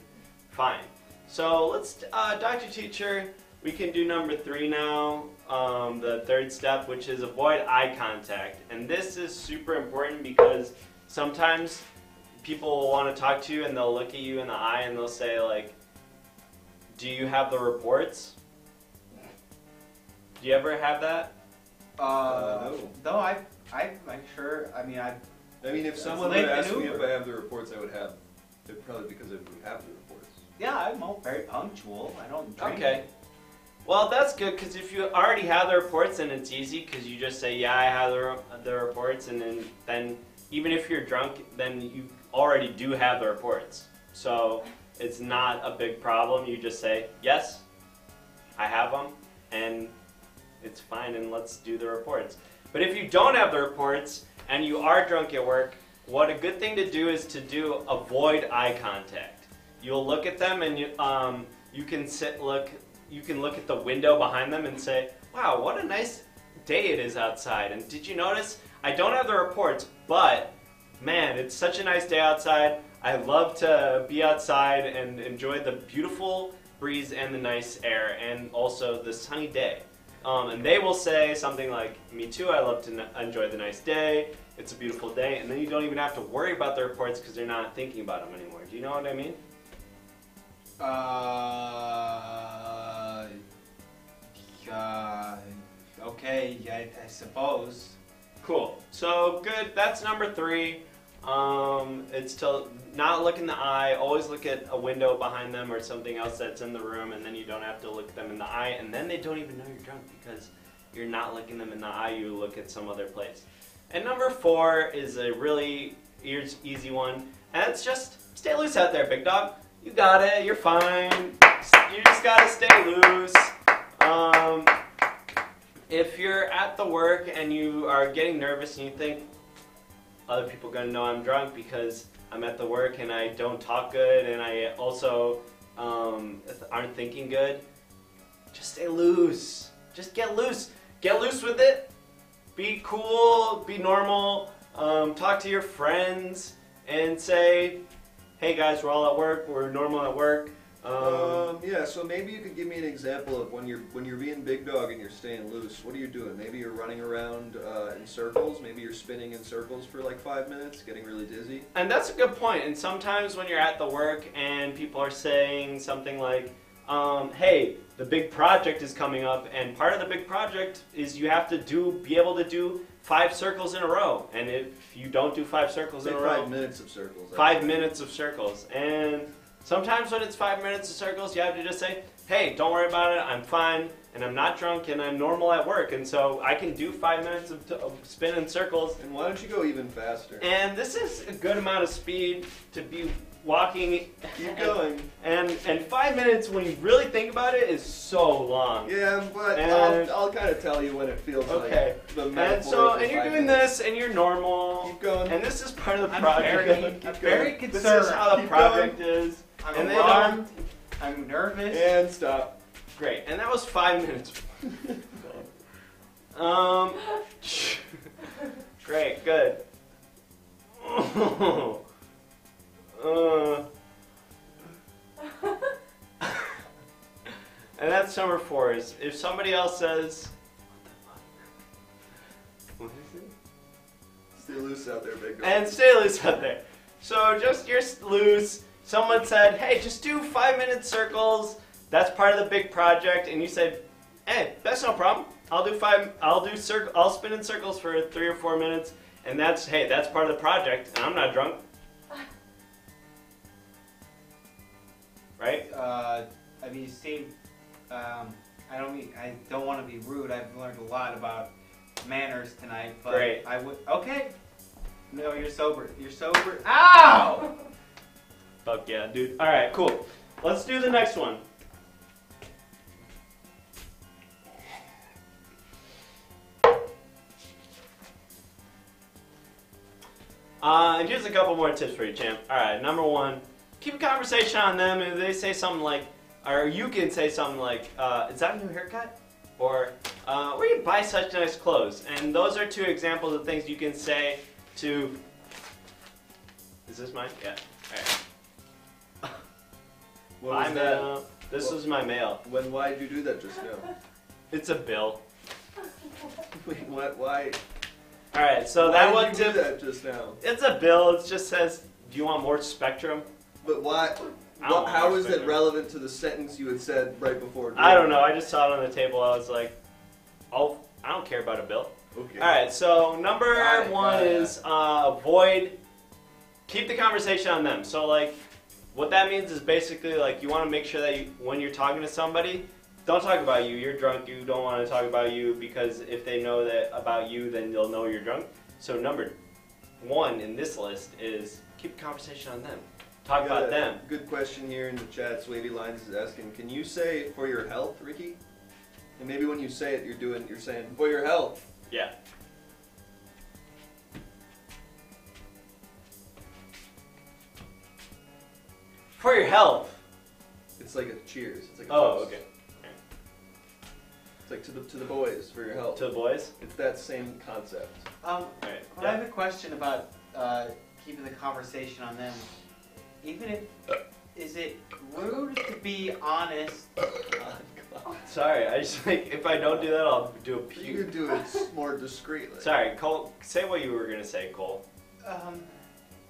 fine. So let's, Dr. Teacher, we can do number 3 now, the third step, which is avoid eye contact. And this is super important because sometimes people will want to talk to you and they'll look at you in the eye and they'll say like, do you have the reports? Do you ever have that? No. No, I'm sure, I mean, if someone would ask me if I have the reports, I would have. Probably because I would have the reports. yeah, I'm all very punctual. I don't drink. Okay. Well, that's good, because if you already have the reports, then it's easy, because you just say, yeah, I have the reports, and then even if you're drunk, then you already do have the reports. So it's not a big problem. You just say, yes, I have them, and it's fine, and let's do the reports. But if you don't have the reports, and you are drunk at work, what a good thing to do is to avoid eye contact. You'll look at them, and you can look at the window behind them and say, wow, what a nice day it is outside. And did you notice, I don't have the reports, but man, it's such a nice day outside. I love to be outside and enjoy the beautiful breeze and the nice air and also the sunny day. And they will say something like, me too, I love to enjoy the nice day. It's a beautiful day. And then you don't even have to worry about the reports because they're not thinking about them anymore. Do you know what I mean? Okay, yeah, I suppose. Cool. So good. That's number 3. It's to not look in the eye. Always look at a window behind them or something else that's in the room, and then you don't have to look them in the eye, and then they don't even know you're drunk because you're not looking them in the eye. You look at some other place. And number 4 is a really easy one, and it's just stay loose out there, big dog. You got it. You're fine. You just gotta stay loose. If you're at the work and you are getting nervous and you think other people are gonna know I'm drunk because I'm at the work and I don't talk good and I also aren't thinking good, just stay loose. Just get loose. Get loose with it. Be cool. Be normal. Talk to your friends and say, hey guys, we're all at work. We're normal at work. Yeah, so maybe you could give me an example of when you're being big dog and you're staying loose. What are you doing? Maybe you're running around in circles. Maybe you're spinning in circles for like 5 minutes, getting really dizzy. And that's a good point. And sometimes when you're at the work and people are saying something like, hey, the big project is coming up, and part of the big project is you have to be able to do 5 circles in a row. And if you don't do 5 circles in a row, 5 minutes of circles. 5 minutes of circles. And sometimes when it's 5 minutes of circles, you have to just say, hey, don't worry about it, I'm fine, and I'm not drunk, and I'm normal at work, and so I can do 5 minutes of spinning circles. And why don't you go even faster? And this is a good amount of speed to be walking. Keep going. And 5 minutes, when you really think about it, is so long. Yeah, but And I'll kind of tell you when it feels okay. like the And metaphor so, of and you're 5 doing minutes. this, and you're normal. Keep going. And this is part of the I'm project. very concerned. This is how the Keep project is. I'm And they alarmed. I'm nervous. And stop. Great, and that was 5 minutes. Great, good. And that's number 4 is if somebody else says, what is it? Stay loose out there, big dog. And stay loose out there. So just you're loose. Someone said, hey, just do 5 minute circles. That's part of the big project. And you said, hey, that's no problem. I'll spin in circles for 3 or 4 minutes. And that's part of the project. And I'm not drunk. Right? I mean, Steve, I don't want to be rude. I've learned a lot about manners tonight, but Great. I would. Okay. No, you're sober. You're sober. Ow! Fuck yeah, dude. All right, cool. Let's do the next one. And here's a couple more tips for you, champ. All right, number 1, keep a conversation on them. If they say something like, or you can say something like, is that a new haircut? Or, where do you buy such nice clothes? And those are 2 examples of things you can say to, is this mine? Yeah, all right. What was My that? mail. This was my mail. Why'd you do that just now? It's a bill. Wait, what? Why? All right, so Why that did one you do tip. that just now? It's a bill. It just says, "Do you want more spectrum?" But why? I don't How want is that spectrum. relevant to the sentence you had said right before? I don't know. I just saw it on the table. I was like, "Oh, I don't care about a bill." Okay. All right. So number Got it, 1 got it. is avoid. Keep the conversation on them. So like, what that means is basically like you want to make sure that when you're talking to somebody, don't talk about you. You're drunk. You don't want to talk about you because if they know that about you, then they'll know you're drunk. So number 1 in this list is keep the conversation on them. Talk Got about a them. Good question here in the chat. Wavy Lines is asking, can you say for your health, Ricky? And maybe when you say it, you're saying for your health. Yeah. For your health. It's like a cheers. It's like a Oh, toast. okay. It's like to the boys for your health. To the boys? It's that same concept. Alright. But I have a question about keeping the conversation on them. Even if, is it rude to be honest? Sorry, I just think if I don't do that, I'll do a You puke. could do it more discreetly. Sorry, Cole, say what you were going to say, Cole.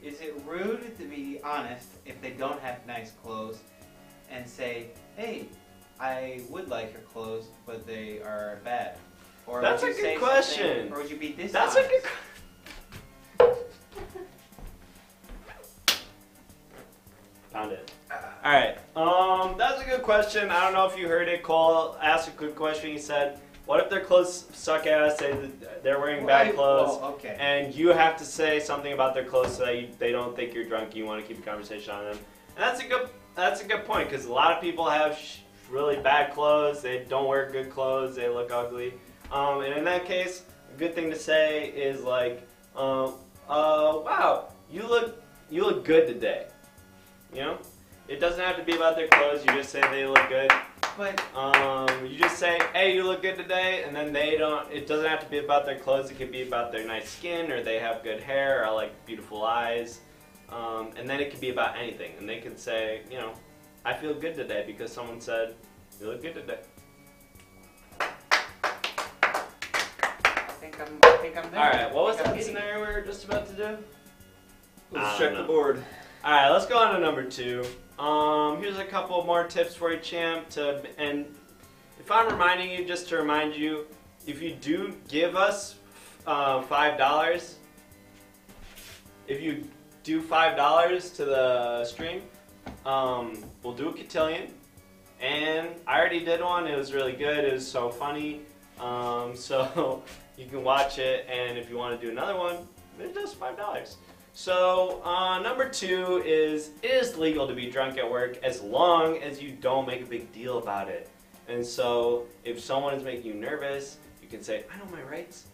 Is it rude to be honest if they don't have nice clothes and say, hey, I would like your clothes, but they are bad? Or That's would a you good say question. something- Or would you be dishonest? That's a good found it. All right. That's a good question. I don't know if you heard it. Cole asked a good question. He said, "What if their clothes suck ass? They're wearing bad clothes, okay. and you have to say something about their clothes so that they don't think you're drunk. You want to keep a conversation on them." And that's a good point because a lot of people have really bad clothes. They don't wear good clothes. They look ugly. And in that case, a good thing to say is like, "Wow, you look good today." You know, it doesn't have to be about their clothes. You just say they look good. But You just say, "Hey, you look good today," and then they don't. It doesn't have to be about their clothes. It could be about their nice skin, or they have good hair, or like beautiful eyes. And then it could be about anything, and they could say, you know, "I feel good today because someone said you look good today." I think I'm there. All right, what was that scenario we were just about to do? Let's check the board. All right, let's go on to number 2. Here's a couple more tips for you, champ. And if I'm reminding you, just to remind you, if you do give us $5, if you do $5 to the stream, we'll do a cotillion. And I already did one. It was really good. It was so funny. So you can watch it. And if you want to do another one, it's just $5. So number 2 is, it is legal to be drunk at work as long as you don't make a big deal about it. And so if someone is making you nervous, you can say, "I know my rights."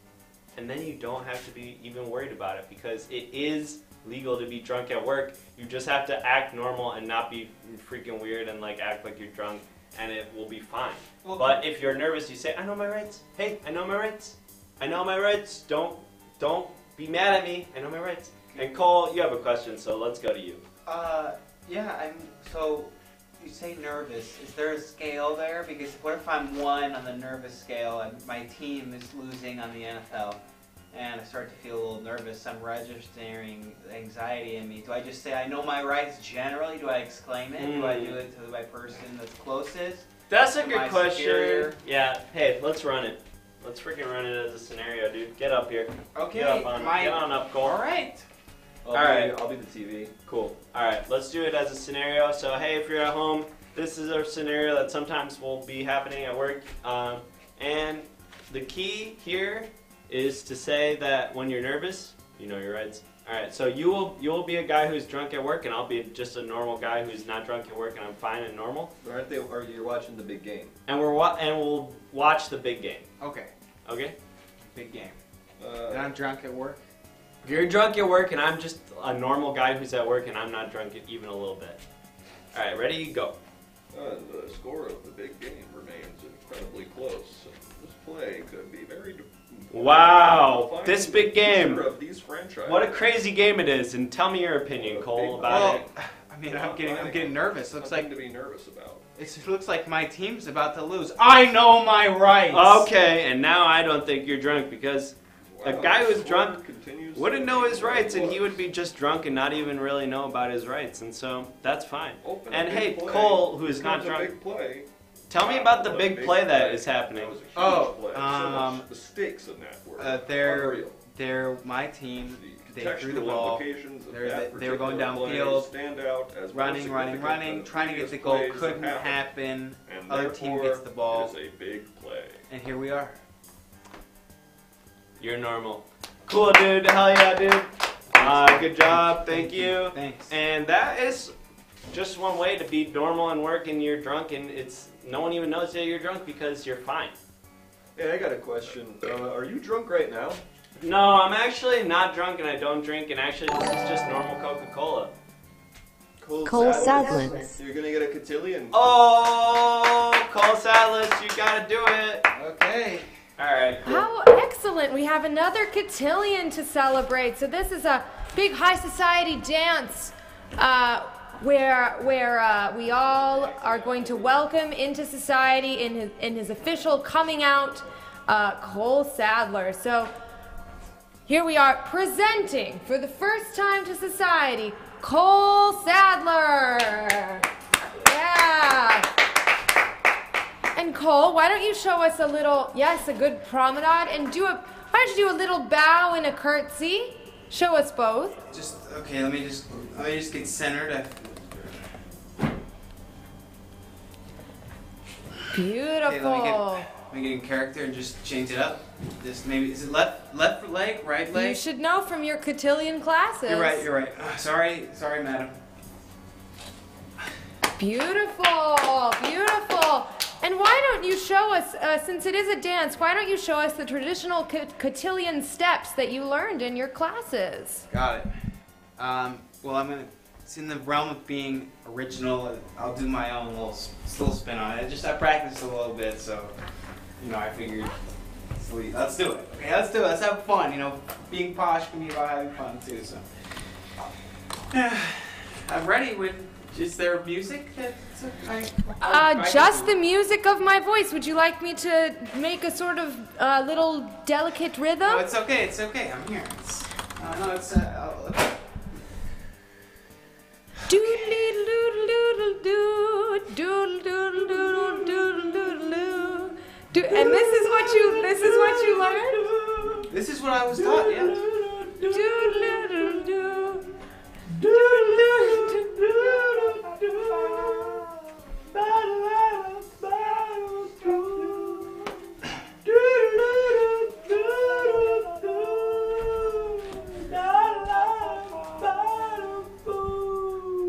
And then you don't have to be even worried about it because it is legal to be drunk at work. You just have to act normal and not be freaking weird and like act like you're drunk, and it will be fine. Well, but if you're nervous, you say, "I know my rights. Hey, I know my rights. I know my rights. Don't be mad at me. I know my rights." And Cole, you have a question, so let's go to you. Yeah, so you say nervous. Is there a scale there? Because what if I'm 1 on the nervous scale and my team is losing on the NFL and I start to feel a little nervous? I'm registering anxiety in me. Do I just say, "I know my rights" generally? Do I exclaim it? Do I do it to my person that's closest? That's a good question. Superior? Yeah, hey, let's run it. Let's freaking run it as a scenario, dude. Get up here. Okay, Get on up, Cole. All right. I'll be the TV. Cool. Alright, let's do it as a scenario. So, hey, if you're at home, this is a scenario that sometimes will be happening at work. And the key here is to say that when you're nervous, you know your rights. Alright, so you will be a guy who's drunk at work, and I'll be just a normal guy who's not drunk at work, and I'm fine and normal. Or you're watching the big game. And we'll watch the big game. Okay. Okay? Big game. And I'm drunk at work? You're drunk at work, and I'm just a normal guy who's at work, and I'm not drunk even a little bit. All right, ready? Go. The score of the big game remains incredibly close. This play could be very. Wow, this big game. Of these franchises. What a crazy game it is! And tell me your opinion, Cole, about it. I mean, I'm getting nervous. Looks like to be nervous about. It looks like my team's about to lose. I know my rights. Okay, and now I don't think you're drunk because a guy who's drunk wouldn't know his rights, and he would be just drunk and not even really know about his rights, and so that's fine. And hey, Cole, who's not drunk, tell me about the big play that is happening. The stakes in that were they're my team. They threw the ball. They were going downfield, running, trying to get the goal. Couldn't happen. Other team gets the ball. It is a big play. And here we are. You're normal. Cool, dude. Hell yeah, dude. Good job. Thank you. Thanks. And that is just one way to be normal and work, and you're drunk, and no one even knows that you're drunk because you're fine. Hey, I got a question. Are you drunk right now? No, I'm actually not drunk, and I don't drink, and actually this is just normal Coca-Cola. Cole Sadler. You're gonna get a cotillion. Oh, Cole Sadler, you gotta do it. Okay. All right. Cool. How excellent. We have another cotillion to celebrate. So this is a big high society dance where we all are going to welcome into society in his official coming out Cole Sadler. So here we are presenting for the first time to society Cole Sadler. Yeah. And Cole, why don't you show us a good promenade, and why don't you do a little bow and a curtsy? Show us both. Let me just get centered. Beautiful. Let me get in character and just change it up. Just maybe, is it left leg, right leg? You should know from your cotillion classes. You're right. Sorry, madam. Beautiful, beautiful. And why don't you show us, since it is a dance, why don't you show us the traditional cotillion steps that you learned in your classes? Got it. Well, it's in the realm of being original. I'll do my own little spin on it. I practiced a little bit, so, I figured, let's do it. Okay, let's do it. Let's have fun. Being posh can be about having fun, too, so. I'm ready. Is there music? Just the music of my voice. Would you like me to make a sort of little delicate rhythm? No, it's okay. I'm here. Okay. Doodle doodle doodle doodle doodle doodle doodle doodle. And this is what you learned? This is what I was taught, yeah. Doodle doodle doodle.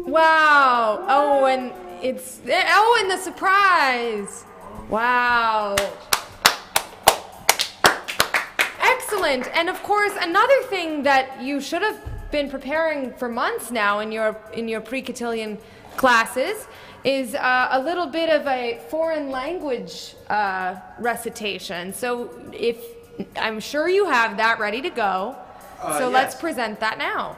Wow. Oh, and and the surprise. Wow. Excellent. And of course, another thing that you should have been preparing for months now in your pre-cotillion classes is a little bit of a foreign language recitation. So I'm sure you have that ready to go. So yes. Let's present that now.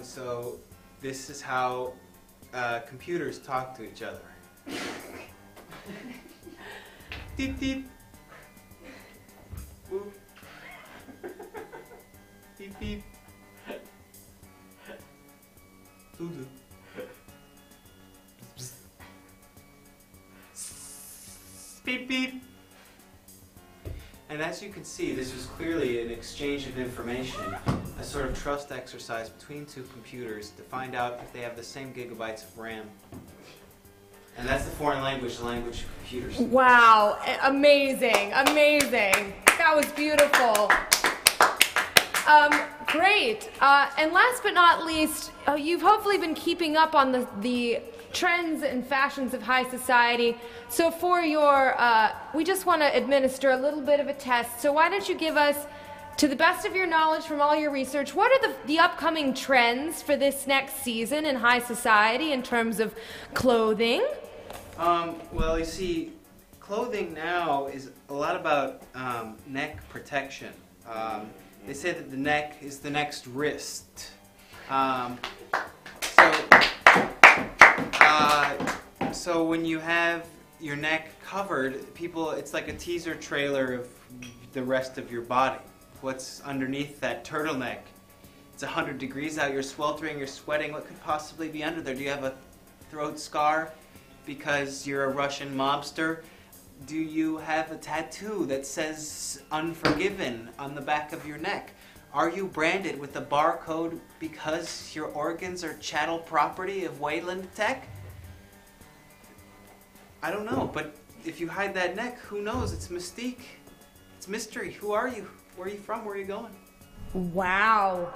So this is how computers talk to each other. Deep deep. Boop. Beep beep. Doo-doo. Beep beep. And as you can see, this was clearly an exchange of information, a sort of trust exercise between two computers to find out if they have the same gigabytes of RAM. And that's the foreign language, the language of computers. Wow, amazing. That was beautiful. Great. And last but not least, you've hopefully been keeping up on the trends and fashions of high society. So for your, we just want to administer a little bit of a test. So why don't you give us, to the best of your knowledge from all your research, what are the upcoming trends for this next season in high society in terms of clothing? Well, you see, clothing now is a lot about neck protection. They say that the neck is the next wrist. So when you have your neck covered, it's like a teaser trailer of the rest of your body. What's underneath that turtleneck? It's 100 degrees out, you're sweltering, you're sweating. What could possibly be under there? Do you have a throat scar because you're a Russian mobster? Do you have a tattoo that says Unforgiven on the back of your neck? Are you branded with a barcode because your organs are chattel property of Wayland Tech? I don't know, but if you hide that neck, who knows? It's mystique. It's mystery. Who are you? Where are you from? Where are you going? Wow.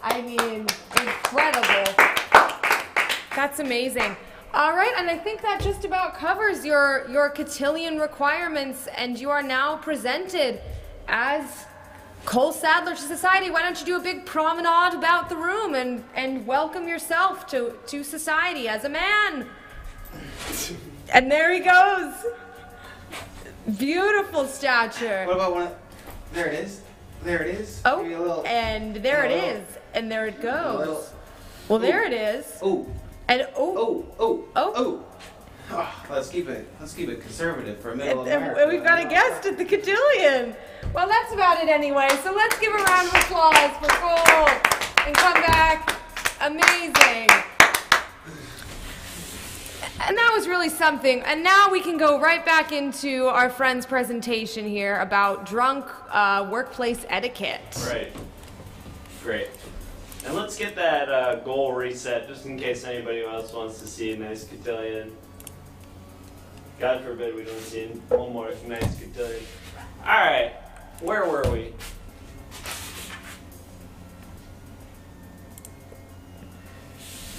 I mean, incredible. That's amazing. All right, and I think that just about covers your cotillion requirements, and you are now presented as Cole Sadler to society. Why don't you do a big promenade about the room and welcome yourself to society as a man? And there he goes. Beautiful stature. What about one? There it is. There it is. Oh, little, and there it is. And there it goes. Well, there it is. Oh. And Let's keep it conservative for middle America. And we've got a guest at the cotillion. Well, that's about it anyway. So let's give a round of applause for Cole and come back. Amazing. And that was really something. And now we can go right back into our friend's presentation here about drunk workplace etiquette. Right. Great. And let's get that goal reset just in case anybody else wants to see a nice cotillion. God forbid we don't see one more nice cotillion. Alright, where were we?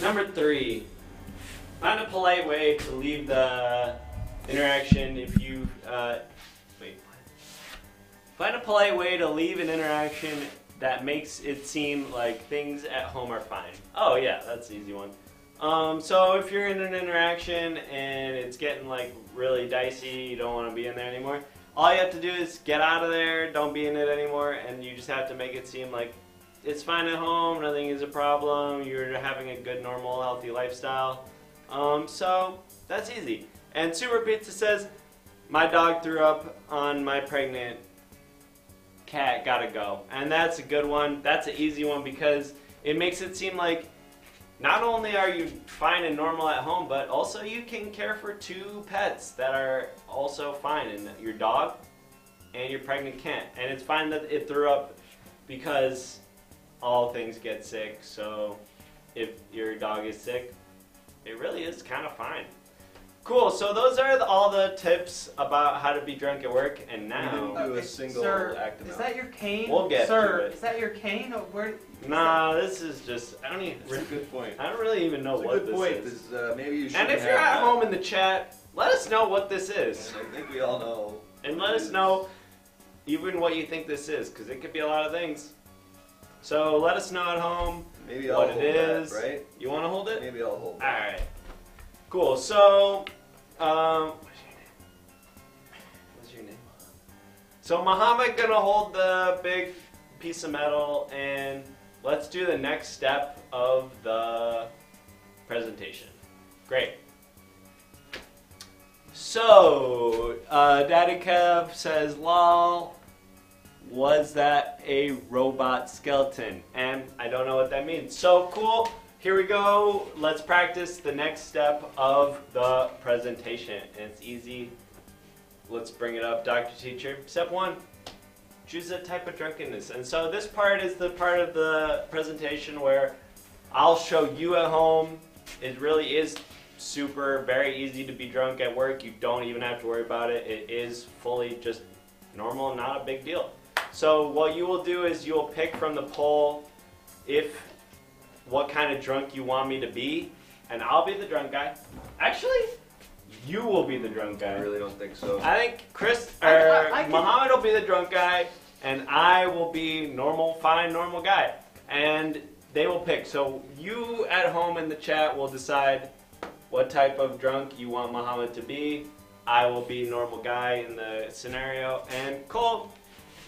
Number 3. Find a polite way to leave the interaction if you, Find a polite way to leave an interaction that makes it seem like things at home are fine. Oh yeah, that's the easy one. So if you're in an interaction and it's getting like really dicey, you don't want to be in there anymore, all you have to do is get out of there, don't be in it anymore, and you just have to make it seem like it's fine at home, nothing is a problem, you're having a good, normal, healthy lifestyle. So that's easy. And Super Pizza says, my dog threw up on my pregnant cat, gotta go. And that's a good one. That's an easy one because it makes it seem like not only are you fine and normal at home, but also you can care for 2 pets that are also fine, and your dog and your pregnant cat. And it's fine that it threw up because all things get sick. So if your dog is sick, it really is kind of fine. Cool, so those are all the tips about how to be drunk at work, and now... We didn't do a single Sir, active is that your cane? We'll get Sir, to it. is that your cane? Or where? Nah, this is just... I don't even... It's a good point. I don't really even know It's a what good point. this is. Maybe you should. And if you're at home in the chat, let us know what this is. And I think we all know. And let us know even what you think this is, because it could be a lot of things. So let us know at home Maybe I'll what hold it that, is. right? You want to hold it? Maybe I'll hold that. Alright. Cool, so... what's your name? So Muhammad gonna hold the big piece of metal, and let's do the next step of the presentation. Great. So, Daddy Kev says, lol, was that a robot skeleton? And I don't know what that means. So cool. Here we go. Let's practice the next step of the presentation. And it's easy. Let's bring it up, Dr. Teacher. Step 1, choose a type of drunkenness. And so this part is the part of the presentation where I'll show you at home. It really is very easy to be drunk at work. You don't even have to worry about it. It is fully just normal, not a big deal. So what you will do is you will pick from the poll what kind of drunk you want me to be, and I'll be the drunk guy. Actually, you will be the drunk guy. I really don't think so. I think I Muhammad will be the drunk guy, and I will be fine, normal guy. And they will pick. So you at home in the chat will decide what type of drunk you want Muhammad to be. I will be normal guy in the scenario. And Cole,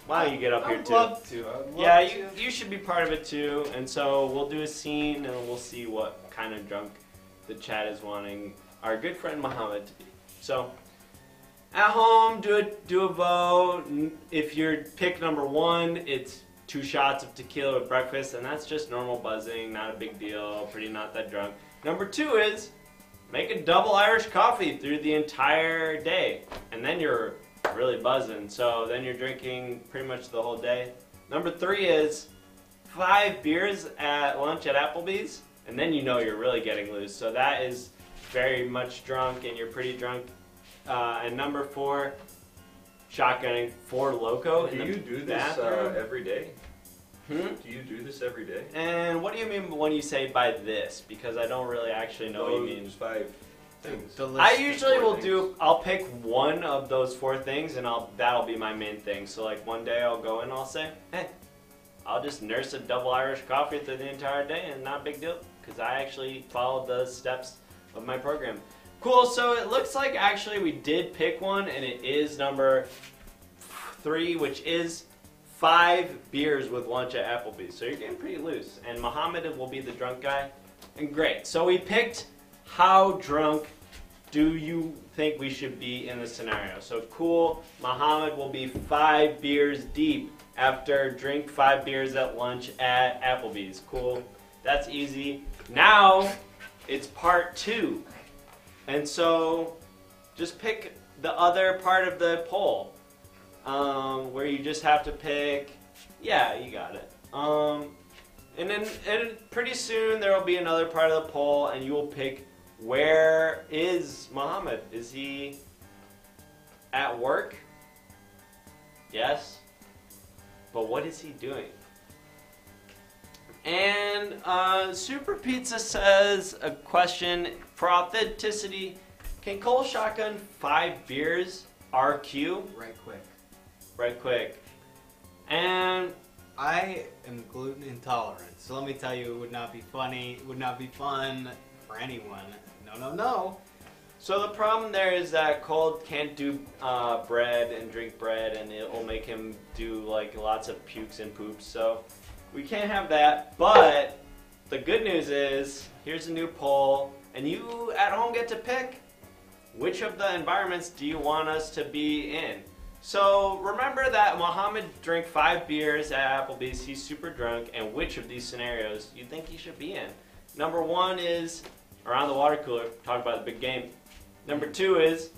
why don't you get up here too? I'd love to. Yeah, you should be part of it too. And so we'll do a scene and we'll see what kind of drunk the chat is wanting our good friend Muhammad to be. So at home, do a vote. If you're pick number 1, it's 2 shots of tequila with breakfast, and that's just normal buzzing, not a big deal, pretty not that drunk. Number 2 is make a double Irish coffee through the entire day, and then you're really buzzing. So then you're drinking pretty much the whole day. Number 3 is 5 beers at lunch at Applebee's, and then you know you're really getting loose. So that is very much drunk, and you're pretty drunk. And number 4, shotgunning 4 Loco in the bathroom. Do you do this every day? Hmm? Do you do this every day? And what do you mean when you say by this? Because I don't really actually know what you mean. Those 5 things. I usually I'll pick one of those 4 things, and that'll be my main thing. So like one day I'll go in and I'll say, hey, I'll just nurse a double Irish coffee through the entire day, and not a big deal, because I actually followed the steps of my program. Cool, so it looks like actually we did pick one, and it is number 3, which is 5 beers with lunch at Applebee's. So you're getting pretty loose. And Muhammad will be the drunk guy. And great. So we picked how drunk do you think we should be in the scenario. So cool, Muhammad will be 5 beers deep after drink 5 beers at lunch at Applebee's. Cool, that's easy. Now it's part 2. And so just pick the other part of the poll. Where you just have to pick, yeah, you got it. And then pretty soon there will be another part of the poll, and you will pick, where is Muhammad? Is he At work? Yes. But what is he doing? And Super Pizza says a question for authenticity. Can Cole shotgun 5 beers RQ? Right quick. Right quick. And I am gluten intolerant, so let me tell you, it would not be funny, it would not be fun for anyone. No, no, no. so the problem there is that Cole can't do bread and drink bread, and it will make him do like lots of pukes and poops. So we can't have that. But the good news is, here's a new poll, and you at home get to pick which of the environments do you want us to be in. So remember that Muhammad drank 5 beers at Applebee's. He's super drunk, and which of these scenarios you think he should be in? Number 1 is around the water cooler, talk about the big game. Number 2 is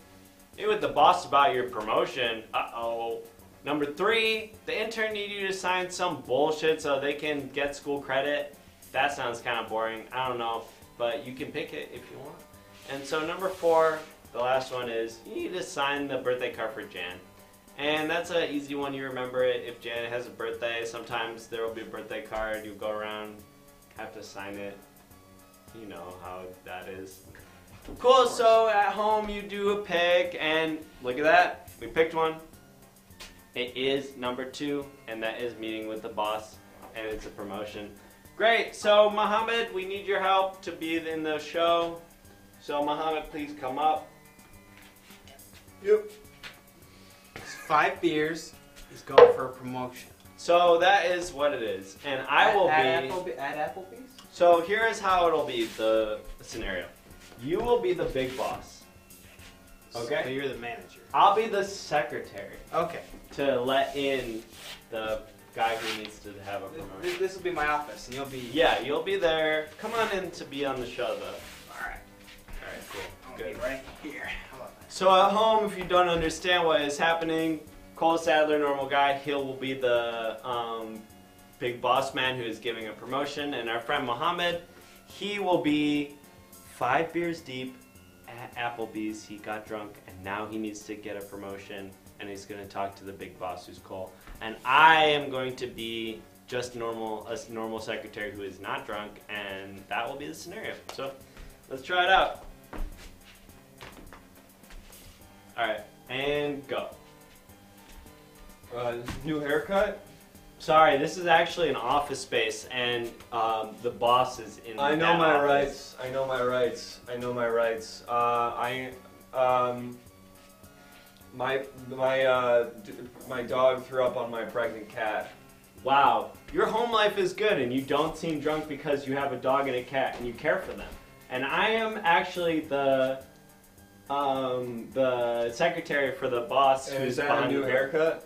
meet with the boss about your promotion. Uh-oh. Number 3, the intern need you to sign some bullshit so they can get school credit. That sounds kind of boring. I don't know, but you can pick it if you want. And so number 4, the last one is you need to sign the birthday card for Jan. And that's an easy one. You remember it. If Jan has a birthday, sometimes there will be a birthday card. You go around, have to sign it. You know how that is. Cool, so at home you do a pick, and look at that. We picked one. It is number 2, and that is meeting with the boss, and it's a promotion. Great, so Muhammad, we need your help to be in the show. So Muhammad, please come up. Yep. 5 beers, he's going for a promotion. So that is what it is, and I will be... At Applebee's? So here is how it'll be, the scenario. You will be the big boss. Okay? So you're the manager. I'll be the secretary Okay. to let in the guy who needs to have a promotion. This will be my office, and you'll be... Yeah, you'll be there. Come on in to be on the show, though. Alright. Alright, cool. I'll Good. be right here. How about that? So at home, if you don't understand what is happening, Cole Sadler, normal guy, he will be the big boss man who is giving a promotion, and our friend Muhammad, he will be 5 beers deep at Applebee's. He got drunk, and now he needs to get a promotion, and he's going to talk to the big boss, who's Cole. And I am going to be just a normal secretary who is not drunk, and that will be the scenario. So let's try it out. All right, and go. New haircut? Sorry, this is actually an office space, and the boss is in. I know that my office. rights. I know my rights. I know my rights. My dog threw up on my pregnant cat. Wow, your home life is good, and you don't seem drunk because you have a dog and a cat, and you care for them. And I am actually the secretary for the boss. And who's is that a behind new the- haircut?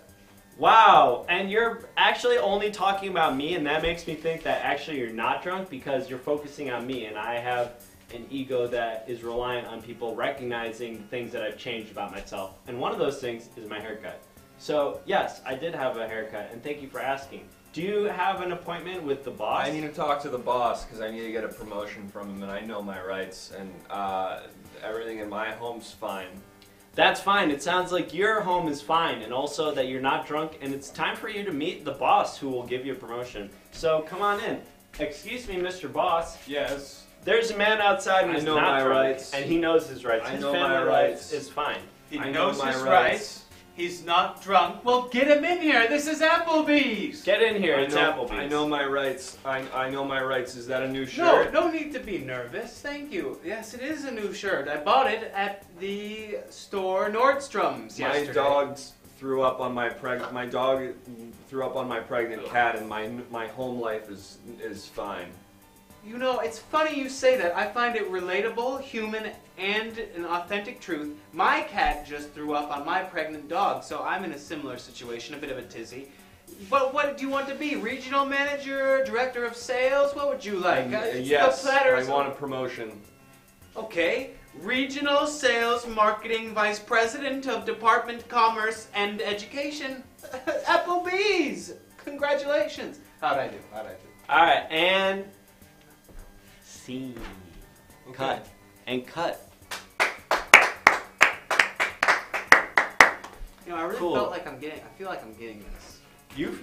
Wow, and you're actually only talking about me, and that makes me think that actually you're not drunk because you're focusing on me, and I have an ego that is reliant on people recognizing the things that I've changed about myself. And one of those things is my haircut. So yes, I did have a haircut, and thank you for asking. Do you have an appointment with the boss? I need to talk to the boss because I need to get a promotion from him, and I know my rights, and everything in my home's fine. That's fine. It sounds like your home is fine, and also that you're not drunk, and it's time for you to meet the boss who will give you a promotion. So come on in. Excuse me, Mr. Boss. Yes. There's a man outside who's I know not my drunk, rights. and he knows his rights. I His know family my rights. is fine. He I know knows my his rights. rights. He's not drunk. Well, get him in here. This is Applebee's. Get in here. I It's know, Applebee's. I know my rights. I know my rights. Is that a new shirt? No need to be nervous. Thank you. Yes, it is a new shirt. I bought it at the store Nordstrom's yesterday. My dog threw up on my pregnant cat, and my home life is fine. You know, it's funny you say that. I find it relatable, human, and an authentic truth. My cat just threw up on my pregnant dog, so I'm in a similar situation, a bit of a tizzy. But what do you want to be? Regional manager, director of sales? What would you like? It's Yes, the platter. I want a promotion. Okay. Regional sales marketing vice president of Department Commerce and Education. Applebee's! Congratulations. How'd I do? All right, and scene. Okay. Cut. And cut. You know, I really Cool. felt like I feel like I'm getting this.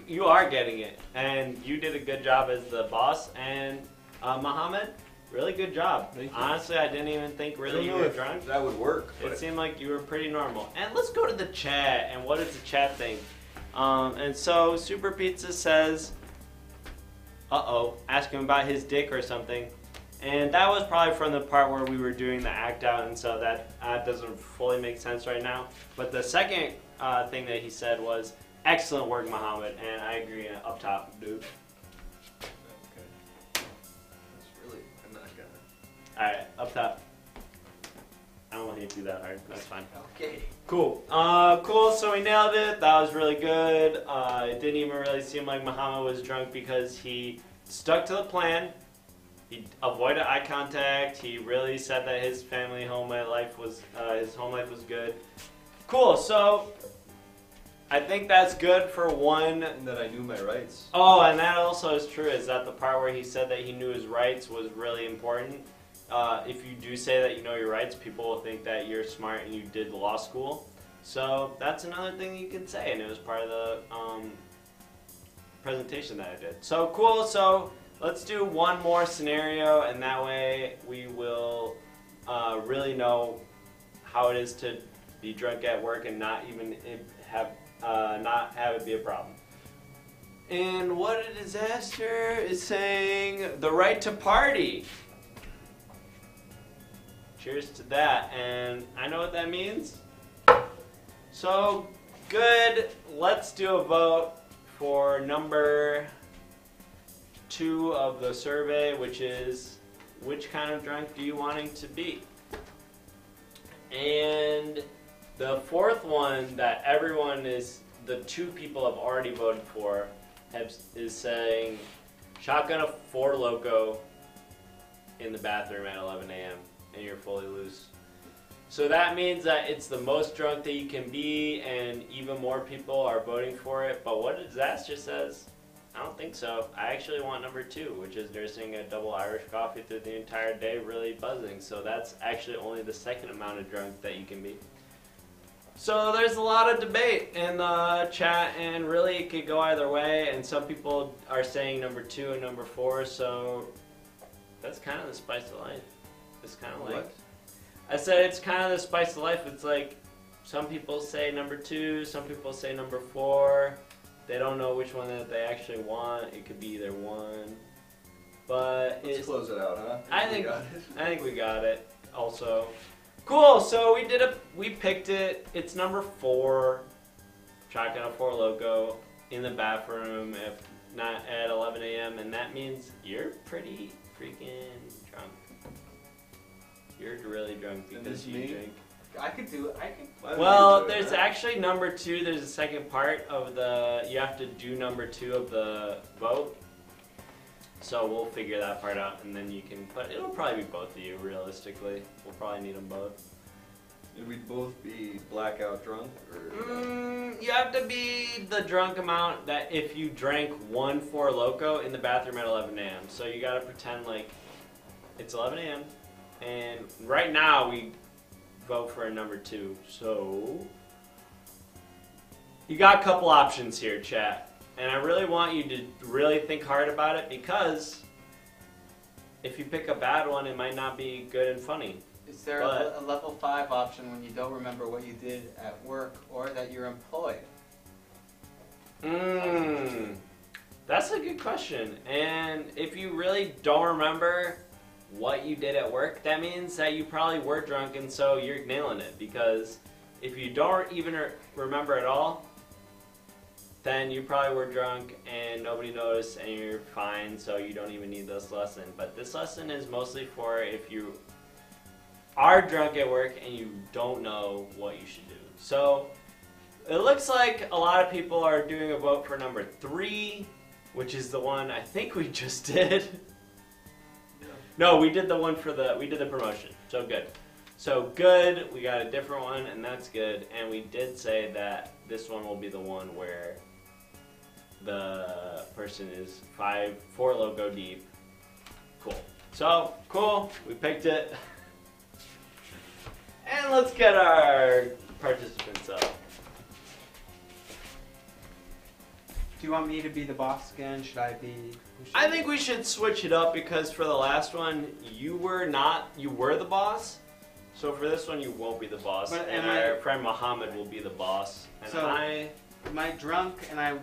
You are getting it, and you did a good job as the boss. And Muhammad, really good job. Thank you. Honestly, I didn't even think really you were drunk. That would work. It seemed like you were pretty normal. And let's go to the chat. And what does the chat think? And so Super Pizza says, ask him about his dick or something. And that was probably from the part where we were doing the act out, and so that doesn't fully make sense right now. But the second thing that he said was, excellent work, Muhammad, and I agree up top, dude. Okay. That's really, I'm not gonna. Alright, up top. I don't want you to do that hard, that's fine. Okay. Cool. Cool, so we nailed it. That was really good. It didn't even really seem like Muhammad was drunk because he stuck to the plan. He avoided eye contact. He really said that his home life was good. Cool. So I think that's good for one. And that I knew my rights. Oh, and that also is true. Is that the part where he said that he knew his rights was really important? If you do say that you know your rights, people will think that you're smart and you did law school. So that's another thing you can say, and it was part of the presentation that I did. So cool. So let's do one more scenario, and that way we will really know how it is to be drunk at work and not even have it be a problem. And what a disaster is saying the right to party. Cheers to that, and I know what that means. So good. Let's do a vote for number 2 of the survey, which is which kind of drunk do you wanting to be? And the fourth one that the 2 people have already voted for is saying shotgun a 4 Loko in the bathroom at 11 a.m. and you're fully loose. So that means that it's the most drunk that you can be, and even more people are voting for it. But what a disaster says, I don't think so. I actually want number 2, which is nursing a double Irish coffee through the entire day, really buzzing. So that's actually only the second amount of drunk that you can be. So there's a lot of debate in the chat, and really it could go either way. And some people are saying number 2 and number 4. So that's kind of the spice of life. It's kind of like, What? I said it's kind of the spice of life. It's like some people say number 2, some people say number 4. They don't know which one that they actually want. It could be either one. But Let's close it out, huh? I We think got it. I think we got it. Also, cool. So we picked it. It's number 4. Shotgun a 4 Loko in the bathroom, if not at 11 a.m. And that means you're pretty freaking drunk. You're really drunk because this you me? drink. I could. Why don't Well, we do it, there's huh? actually number 2. There's a second part of you have to do number 2 of the vote. So we'll figure that part out, and then you can it'll probably be both of you, realistically. We'll probably need them both. Did we both be blackout drunk? Or You have to be the drunk amount that if you drank 1 4 Loko in the bathroom at 11 a.m. So you gotta pretend like it's 11 a.m. And right now we vote for a number 2. So you got a couple options here, chat. And I really want you to really think hard about it, because if you pick a bad one, it might not be good and funny. Is there a level 5 option when you don't remember what you did at work or that you're employed? That's a good question. And if you really don't remember what you did at work, that means that you probably were drunk, and so you're nailing it. Because if you don't even remember at all, then you probably were drunk and nobody noticed and you're fine, so you don't even need this lesson. But this lesson is mostly for if you are drunk at work and you don't know what you should do. So it looks like a lot of people are doing a vote for number 3, which is the one I think we just did. No, we did the one we did the promotion. So good. So good, we got a different one, and that's good. And we did say that this one will be the one where the person is 4 Loko deep. Cool. So, cool, we picked it. And let's get our participants up. Do you want me to be the boss again? Should I be? I think we should switch it up because for the last one, you were the boss. So for this one, you won't be the boss, and our friend Muhammad will be the boss. And So, am I drunk? And I'm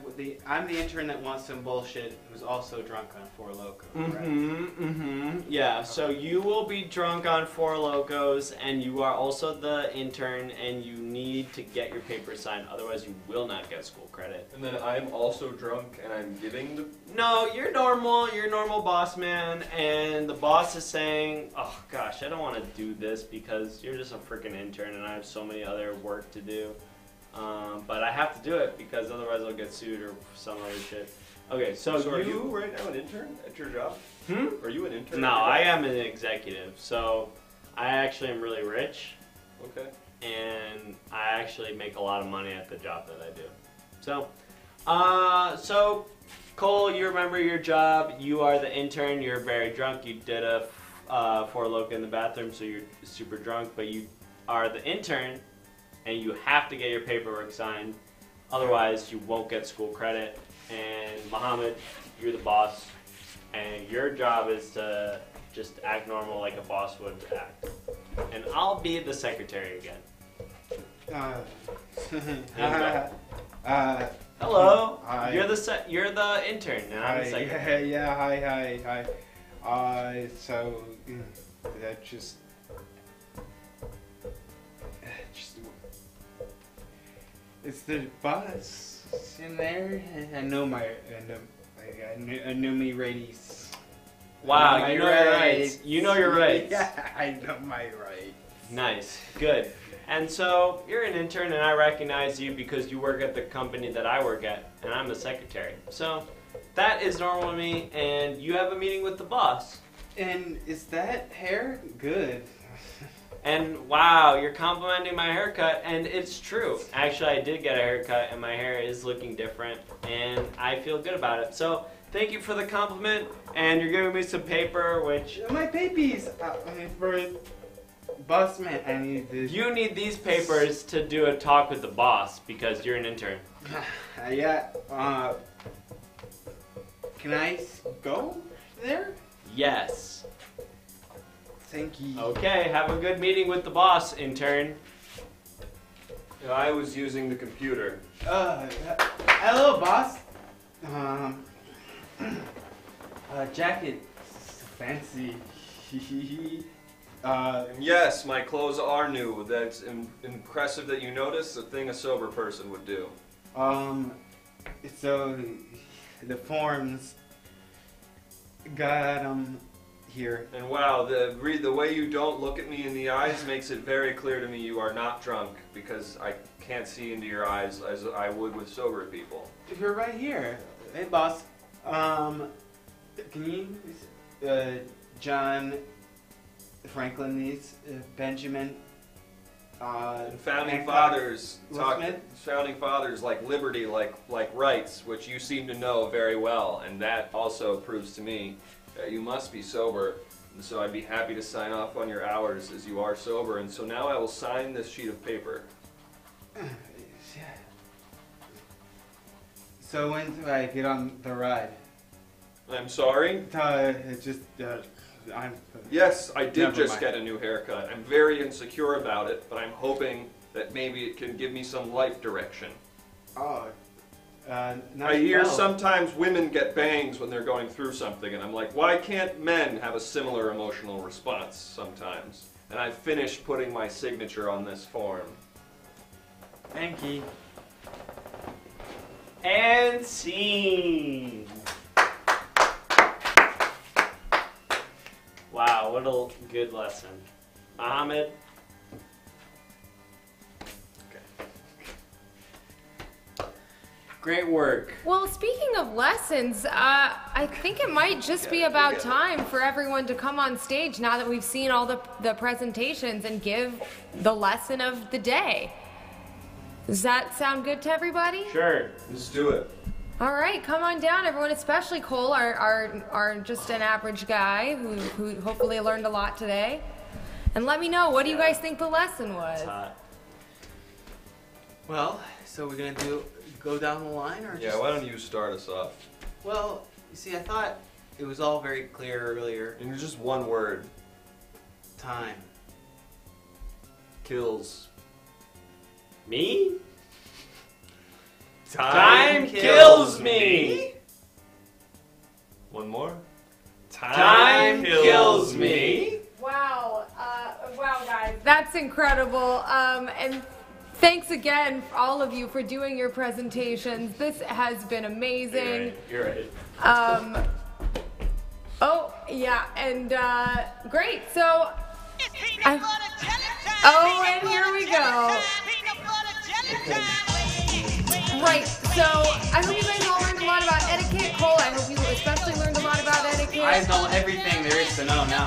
the intern that wants some bullshit. Who's also drunk on Four Loko. Right? Yeah. So you will be drunk on Four Locos, and you are also the intern, and you need to get your paper signed. Otherwise, you will not get school credit. And then I'm also drunk, and I'm giving the. No, you're normal. You're normal, boss man. And the boss is saying, "Oh gosh, I don't want to do this because you're just a freaking intern, and I have so many other work to do." But I have to do it because otherwise I'll get sued or some other shit. Okay, so are you right now an intern at your job? Are you an intern? No, I am an executive. So I actually am really rich. Okay. And I actually make a lot of money at the job that I do. So, so Cole, you remember your job. You are the intern. You're very drunk. You did a Four Loko in the bathroom, so you're super drunk. But you are the intern. And you have to get your paperwork signed, otherwise you won't get school credit. And Muhammad, you're the boss, and your job is to just act normal like a boss would act. And I'll be the secretary again. Hello. Hi. You're the intern, and I'm the secretary. Hi. So that just. It's the boss in there. I know me righties. Wow, you know your rights. You know your rights. Yeah, I know my rights. Nice, good. And so you're an intern, and I recognize you because you work at the company that I work at, and I'm the secretary. So that is normal to me, and you have a meeting with the boss. And is that hair good? And wow, you're complimenting my haircut, and it's true. Actually, I did get a haircut, and my hair is looking different, and I feel good about it. So thank you for the compliment, and you're giving me some paper, which... My papies! For boss man, I need this. You need these papers to do a talk with the boss, because you're an intern. Yeah, can I go there? Yes. Thank you. Okay, have a good meeting with the boss, intern. I was using the computer. Hello, boss. Jacket, fancy. Yes, my clothes are new. That's impressive that you noticed. A thing a sober person would do. So the forms got here. And wow, the way you don't look at me in the eyes makes it very clear to me you are not drunk, because I can't see into your eyes as I would with sober people. You're right here. Hey, boss. Can you, John Franklin, these Benjamin. Founding fathers like liberty, like rights, which you seem to know very well, and that also proves to me that you must be sober. And so I'd be happy to sign off on your hours as you are sober. And so now I will sign this sheet of paper. So when do I get on the ride? I'm sorry? Yes, I did just get a new haircut. I'm very insecure about it, but I'm hoping that maybe it can give me some life direction. I hear sometimes women get bangs when they're going through something, and I'm like, why can't men have a similar emotional response sometimes? And I finished putting my signature on this form. Thank you. And scene. Wow, what a good lesson. Muhammad? Great work. Well, speaking of lessons, I think it might just be about time for everyone to come on stage now that we've seen all the presentations and give the lesson of the day. Does that sound good to everybody? Sure. Let's do it. All right, come on down, everyone, especially Cole, our just an average guy who hopefully learned a lot today. And let me know, what do you guys think the lesson was? Well, so we're gonna go down the line, or Yeah, just... why don't you start us off? Well, you see, I thought it was all very clear earlier. In just one word. Time. Kills. Me? Time kills me. One more. Time kills me. Wow, wow, guys, that's incredible. And thanks again, all of you, for doing your presentations. This has been amazing. You're right. Oh, yeah, and great. So, and here we go. Right, so I hope you guys all learned a lot about etiquette. Cole, I hope you especially learned a lot about etiquette. I know everything there is to know now.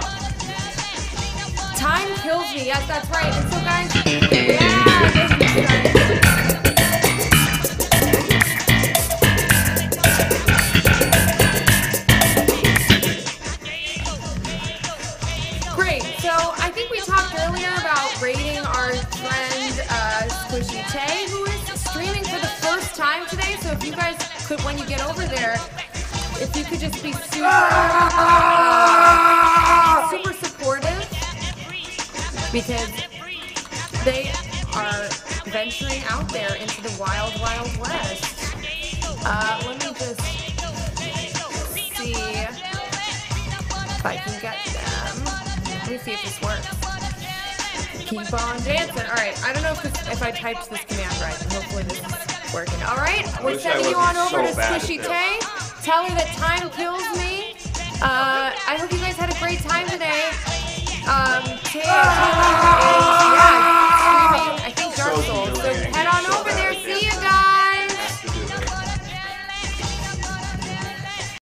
Time kills me. Yes, that's right. And so, guys, yeah. Great. So, I think we talked earlier about rating our friend Squishy Tay, who is streaming for the first time today. So, if you guys could, when you get over there, if you could just be super supportive, because they are venturing out there into the wild, wild west. Let me just see if I can get them. Let me see if this works. Keep on dancing. All right. I don't know if I typed this command right. Hopefully this is working. All right. We're sending you on over to Squishy Tay. Tell her that time kills me. I hope you guys had a great time today.